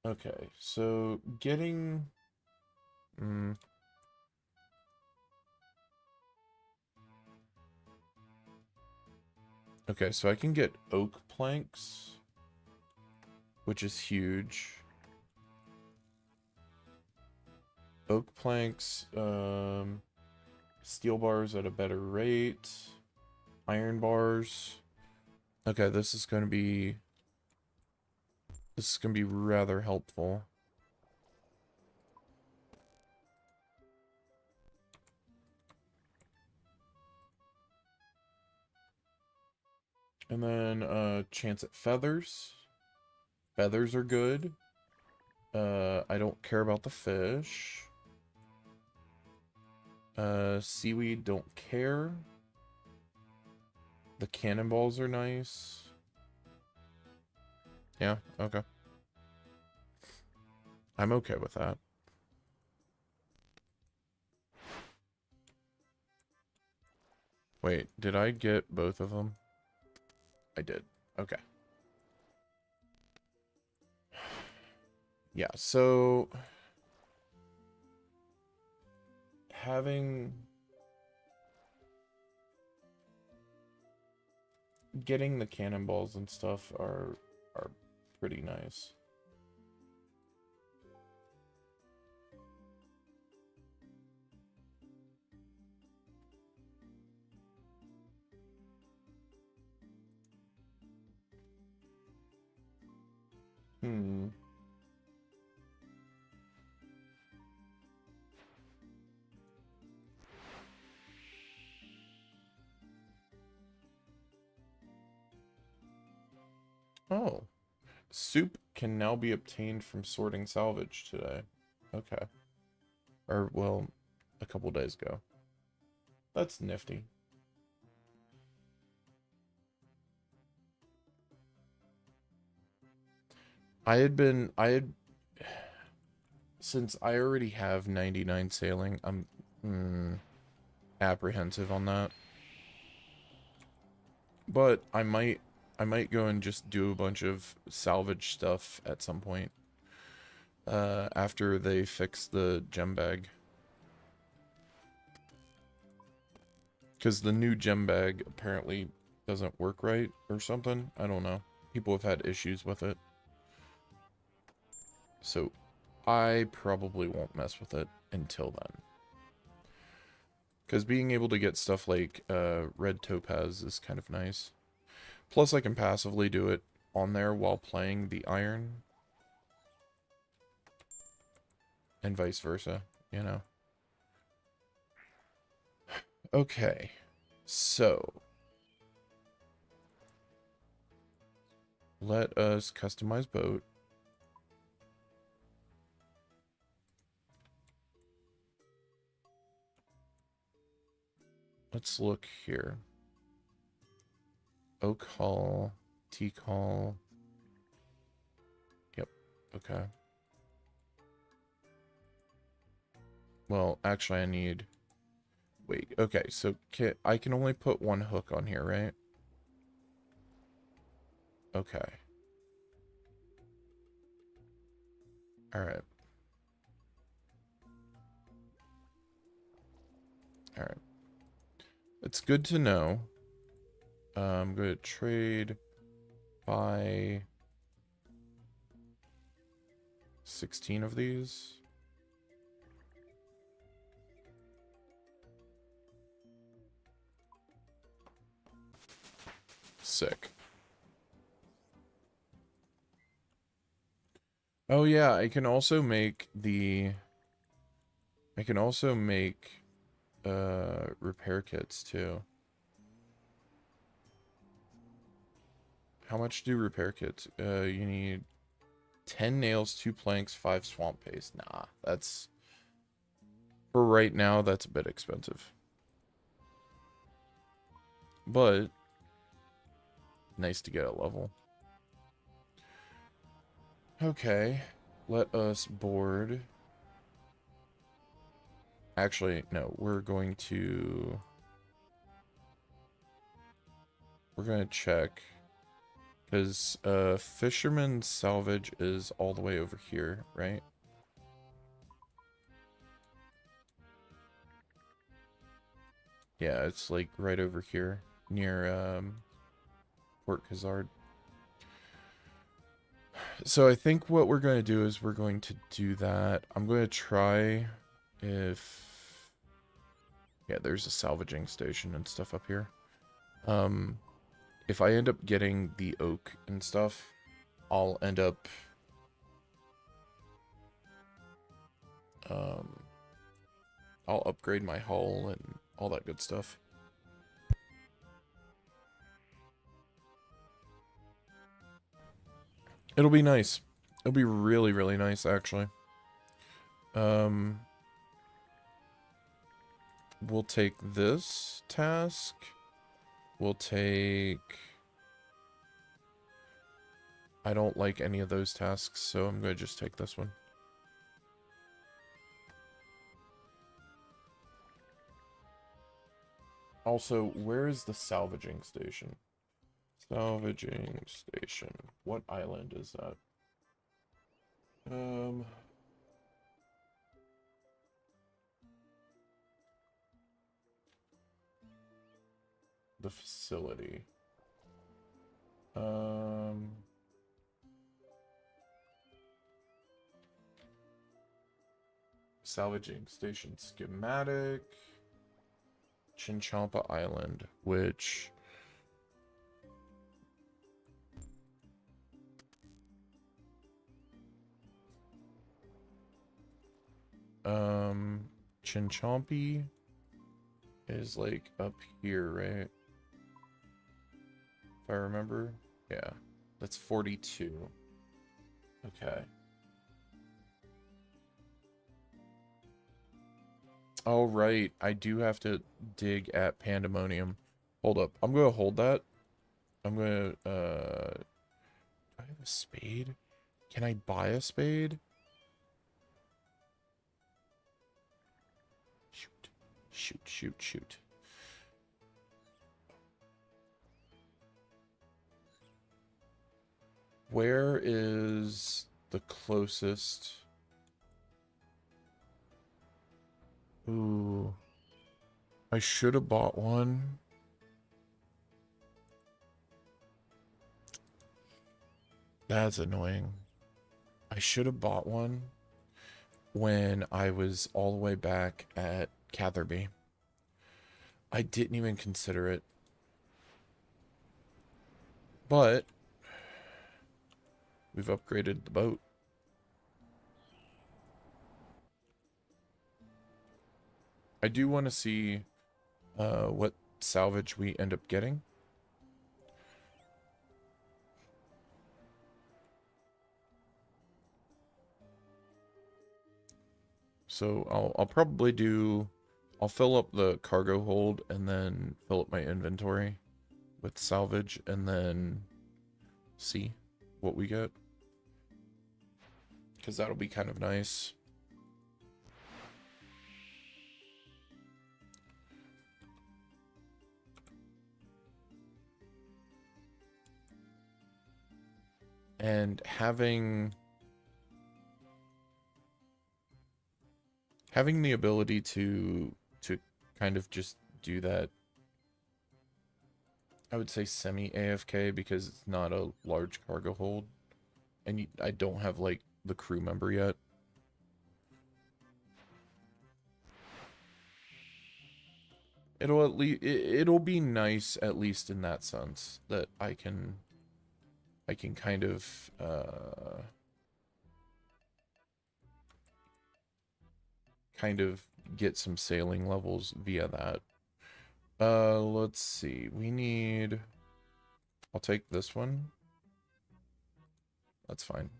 Okay, so getting... Okay, so I can get oak planks, which is huge. Oak planks, steel bars at a better rate, iron bars. Okay, this is going to be rather helpful. And then chance at feathers. Feathers are good. I don't care about the fish. Seaweed, don't care. The cannonballs are nice. Yeah, okay. I'm okay with that. Wait, did I get both of them? I did. Okay. Yeah, so... Getting the cannonballs and stuff are pretty nice. Oh. Soup can now be obtained from sorting salvage today. Okay. Or, well, a couple days ago. That's nifty. Since I already have 99 sailing, I'm apprehensive on that. But I might go and just do a bunch of salvage stuff at some point. After they fix the gem bag. Because the new gem bag apparently doesn't work right or something. I don't know. People have had issues with it. So I probably won't mess with it until then. Because being able to get stuff like red topaz is kind of nice. Plus I can passively do it on there while playing the iron. And vice versa, you know. Okay, so let us customize boat. Let's look here. Oak hull, teak hull. Yep, okay. Well, actually I need... Wait, okay, so I can only put one hook on here, right? Okay. Alright. Alright. It's good to know. I'm going to trade by 16 of these. Sick. Oh yeah, I can also make repair kits too. How much do repair kits? You need 10 nails, 2 planks, 5 swamp paste. Nah, that's... For right now, that's a bit expensive. But nice to get a level. Okay, let us board. Actually, no, we're going to check. Because Fisherman's Salvage is all the way over here, right? Yeah, it's like right over here near Port Khazard. So I think what we're going to do is we're going to do that. I'm going to try if... Yeah, there's a salvaging station and stuff up here. If I end up getting the oak and stuff, I'll end up... I'll upgrade my hull and all that good stuff. It'll be nice. It'll be really, really nice, actually. We'll take this task. We'll take... I don't like any of those tasks, so I'm going to just take this one. Also, where is the salvaging station? Salvaging station. What island is that? The facility. Salvaging station schematic. Chinchampa Island, which... Chinchampi is like up here, right? If I remember. Yeah. That's 42. Okay. Oh, right. I do have to dig at Pandemonium. Hold up. I'm going to hold that. I'm going to, do I have a spade? Can I buy a spade? Shoot. Shoot, shoot, shoot. Where is the closest... Ooh. I should have bought one. That's annoying. I should have bought one when I was all the way back at Catherby. I didn't even consider it. But we've upgraded the boat. I do want to see what salvage we end up getting. So I'll probably do, I'll fill up the cargo hold and then fill up my inventory with salvage and then see what we get. Because that'll be kind of nice. And having the ability to kind of just do that, I would say semi AFK, because it's not a large cargo hold and I don't have like the crew member yet. It'll at least it'll be nice, at least in that sense, that I can kind of get some sailing levels via that. Let's see. We need, I'll take this one. That's fine.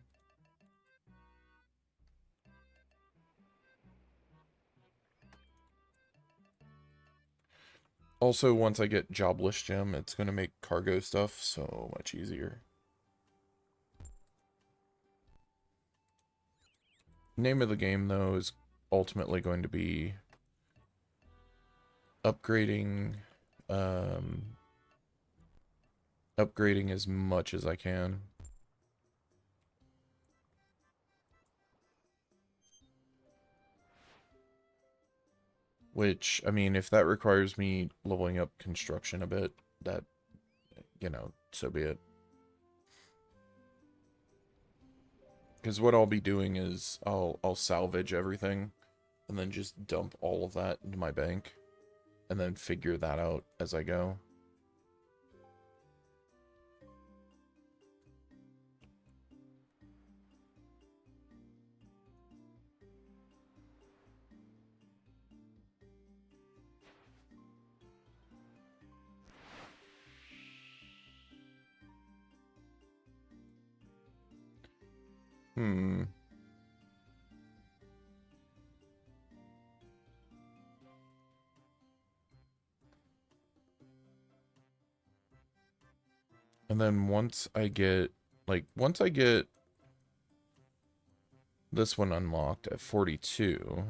Also, once I get jobless gem, it's going to make cargo stuff so much easier. Name of the game, though, is ultimately going to be upgrading, upgrading as much as I can. Which, I mean, if that requires me leveling up construction a bit, that, you know, so be it. Because what I'll be doing is I'll salvage everything and then just dump all of that into my bank and then figure that out as I go. Hmm. And then once I get this one unlocked at 42,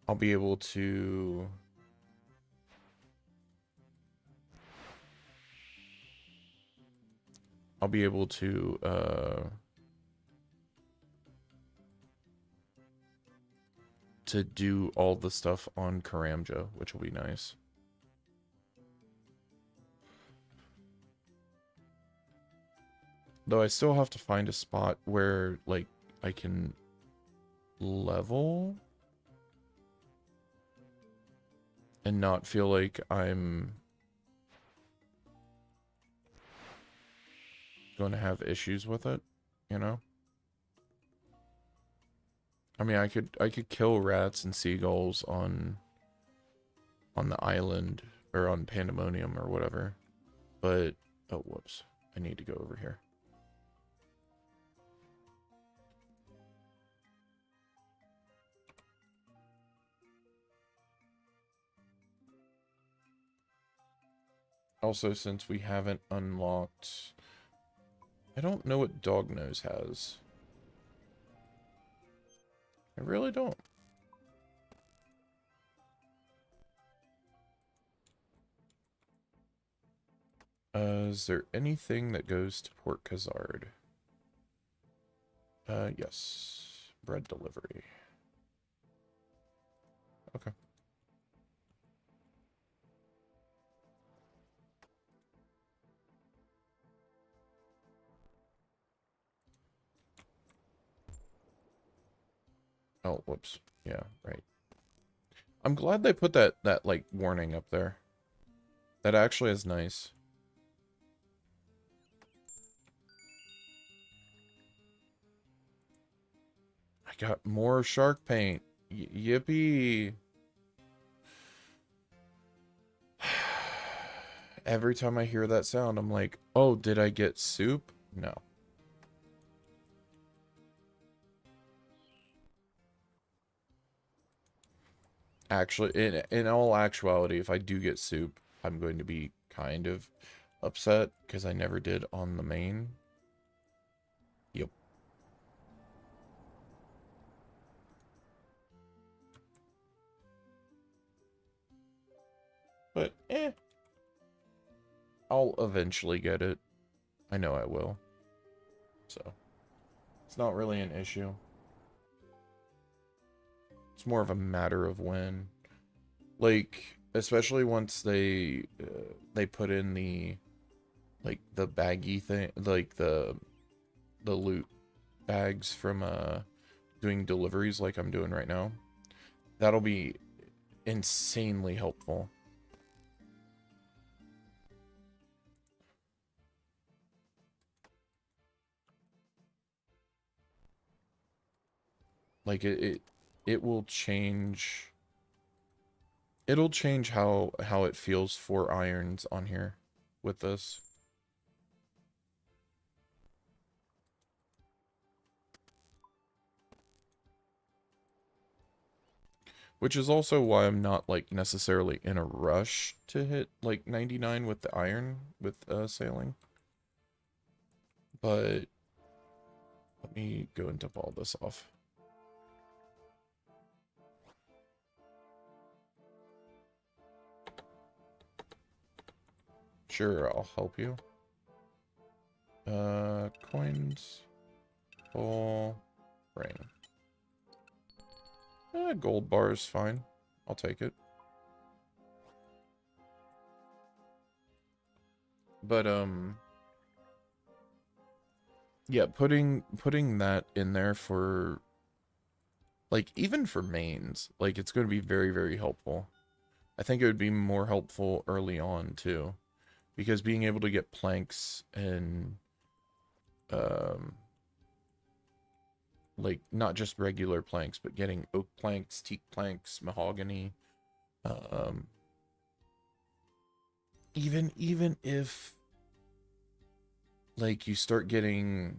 I'll be able to to do all the stuff on Karamja, which will be nice. Though I still have to find a spot where, like, I can level and not feel like I'm going to have issues with it, you know? I mean, I could kill rats and seagulls on the island or on Pandemonium or whatever. But oh, whoops. I need to go over here. Also, since we haven't unlocked, I don't know what Dognose has. I really don't. Is there anything that goes to Port Khazard? Yes. Bread delivery. Okay. Oh, whoops. Yeah, right. I'm glad they put that like warning up there. That actually is nice. I got more shark paint. Yippee. Every time I hear that sound, I'm like, oh, did I get soup? No. Actually, in all actuality, if I do get soup, I'm going to be kind of upset because I never did on the main. Yep. But, I'll eventually get it. I know I will. So, it's not really an issue. It's more of a matter of when. Like, especially once they put in the, like, the baggy thing, like, the loot bags from, doing deliveries like I'm doing right now. That'll be insanely helpful. Like it will change. It'll change how it feels for irons on here with this. Which is also why I'm not like necessarily in a rush to hit like 99 with the iron with sailing. But let me go and dump all this off. Sure, I'll help you. Coins, full, ring. Gold bar is fine. I'll take it. But, yeah, putting that in there for, like, even for mains, like, it's going to be very, very helpful. I think it would be more helpful early on, too. Because being able to get planks and, like, not just regular planks, but getting oak planks, teak planks, mahogany, even if, like, you start getting,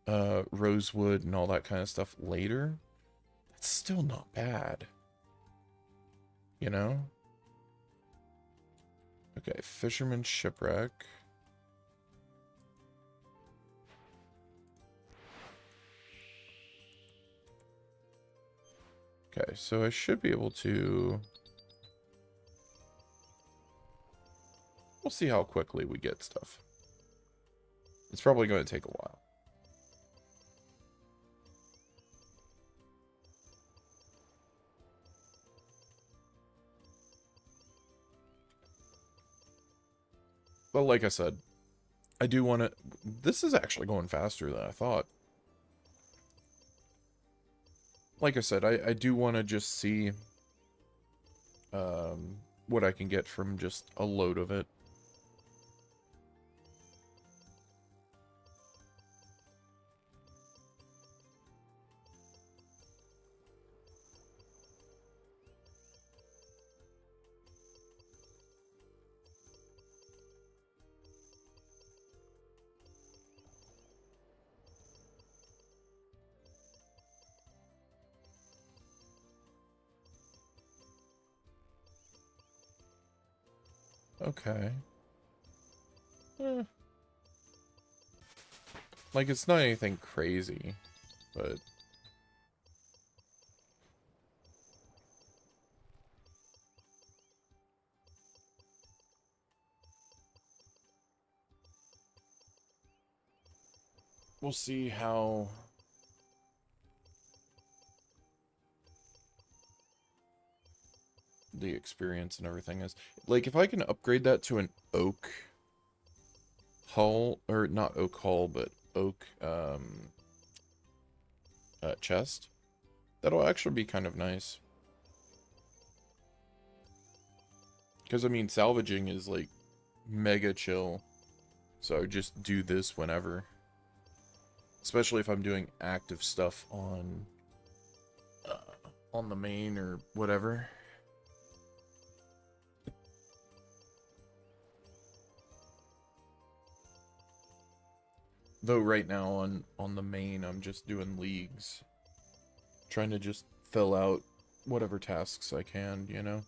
rosewood and all that kind of stuff later, that's still not bad. You know? Okay, fisherman's shipwreck. Okay, so I should be able to... We'll see how quickly we get stuff. It's probably going to take a while. But like I said, I do want to... This is actually going faster than I thought. Like I said, I do want to just see what I can get from just a load of it. Okay. Like, it's not anything crazy, but... We'll see how... the experience and everything is. Like, if I can upgrade that to an oak hull, or not oak hull, but oak, chest, that'll actually be kind of nice. Because, I mean, salvaging is, like, mega chill. So just do this whenever. Especially if I'm doing active stuff on the main or whatever. Though right now on the main, I'm just doing leagues. Trying to just fill out whatever tasks I can, you know?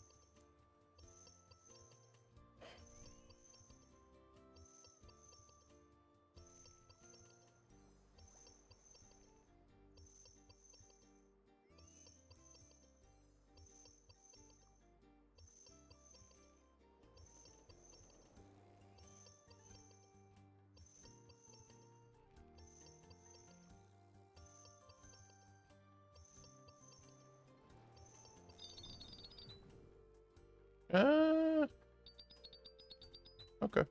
Uh, okay.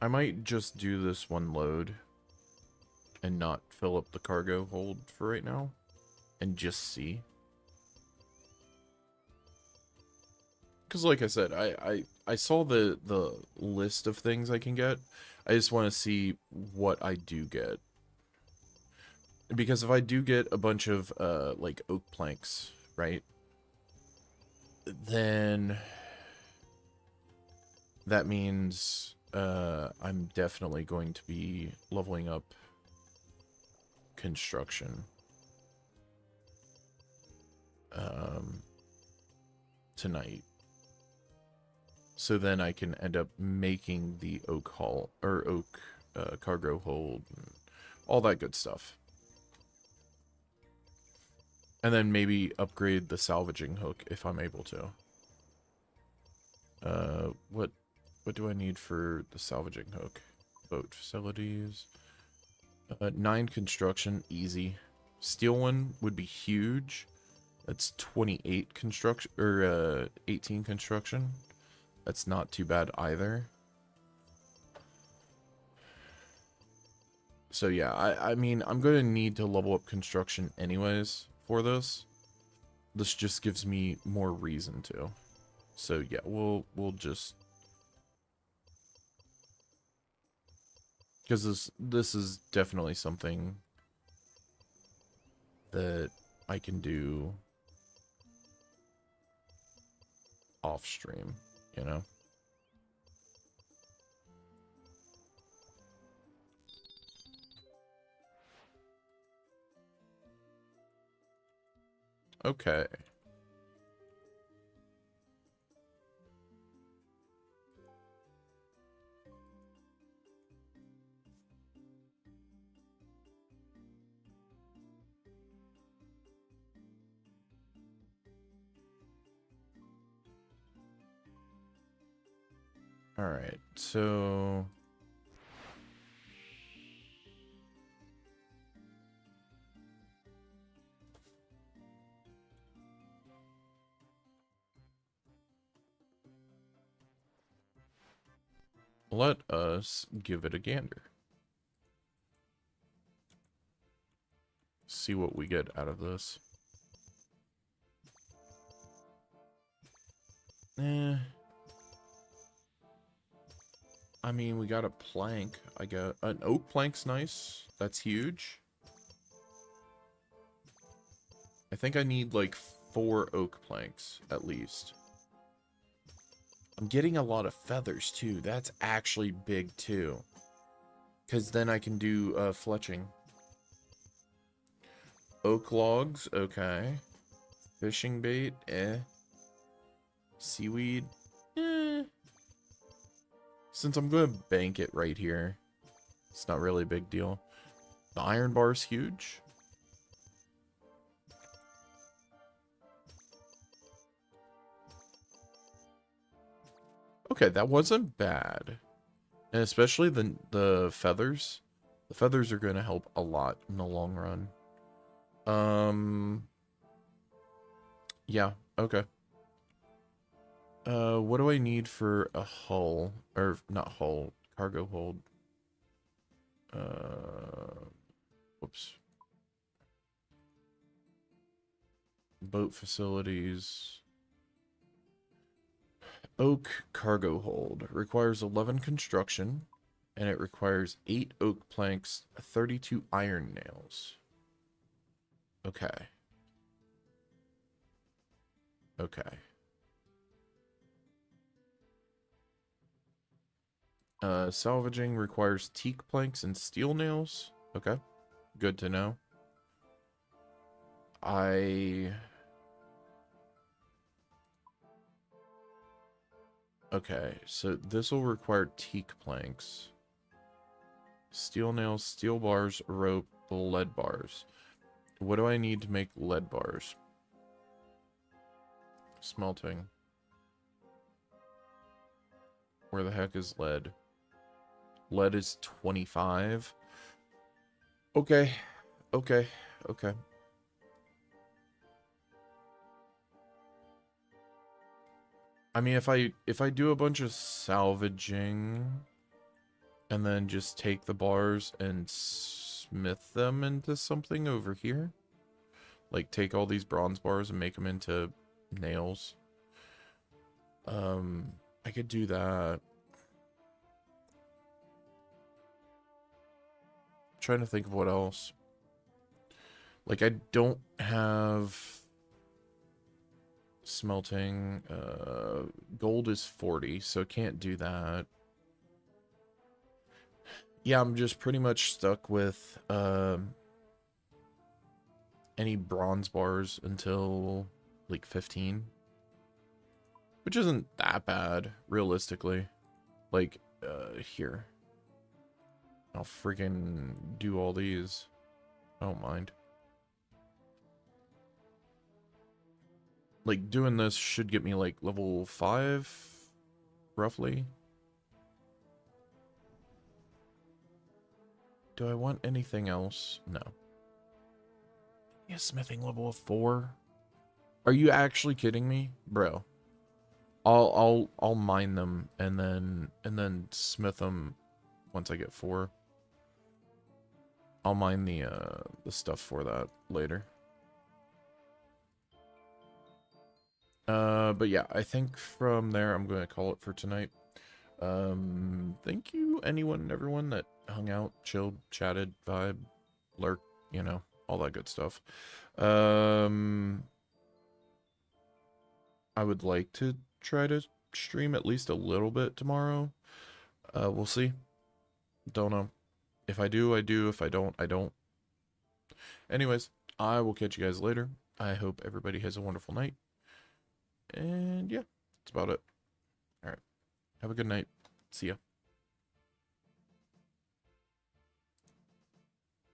I might just do this one load and not fill up the cargo hold for right now and just see. Because like I said, I saw the list of things I can get. I just want to see what I do get. Because if I do get a bunch of, like, oak planks, right? Then that means, I'm definitely going to be leveling up construction. Tonight. So then I can end up making the oak hull, or oak, cargo hold, and all that good stuff. And then maybe upgrade the salvaging hook if I'm able to. What do I need for the salvaging hook? Boat facilities. 9 construction, easy. Steel one would be huge. That's 28 construction, or 18 construction. That's not too bad either. So yeah, I mean, I'm going to need to level up construction anyways for this. This just gives me more reason to. So yeah, we'll just, because this is definitely something that I can do off stream, you know? Okay. Alright, so let us give it a gander. See what we get out of this. I mean, we got a plank. I got an oak plank's nice. That's huge. I think I need like 4 oak planks at least. I'm getting a lot of feathers too. That's actually big too. Because then I can do fletching. Oak logs, okay. Fishing bait, eh. Seaweed, eh. Since I'm going to bank it right here, it's not really a big deal. The iron bar's huge. Okay, that wasn't bad. And especially the feathers. The feathers are going to help a lot in the long run. Yeah, okay. What do I need for a hull? Or, not hull, cargo hold. Whoops. Boat facilities. Oak cargo hold. Requires 11 construction. And it requires 8 oak planks, 32 iron nails. Okay. Okay. Salvaging requires teak planks and steel nails. Okay, good to know. Okay, so this will require teak planks. Steel nails, steel bars, rope, lead bars. What do I need to make lead bars? Smelting. Where the heck is lead? Lead is 25. Okay. Okay. Okay. I mean, if I do a bunch of salvaging and then just take the bars and smith them into something over here, like take all these bronze bars and make them into nails. I could do that. I'm trying to think of what else. Like, I don't have smelting. Gold is 40, so can't do that. Yeah, I'm just pretty much stuck with any bronze bars until like 15. Which isn't that bad, realistically. Like, here. I'll freaking do all these. I don't mind. Like, doing this should get me, like, level 5, roughly. Do I want anything else? No. Yeah, smithing level of 4. Are you actually kidding me? Bro. I'll mine them and then smith them once I get 4. I'll mine the stuff for that later. But yeah, I think from there I'm going to call it for tonight. Thank you anyone and everyone that hung out, chilled, chatted, vibe, lurked, you know, all that good stuff. I would like to try to stream at least a little bit tomorrow. We'll see. Don't know. If I do, I do. If I don't, I don't. Anyways, I will catch you guys later. I hope everybody has a wonderful night. And yeah, that's about it. All right. Have a good night. See ya.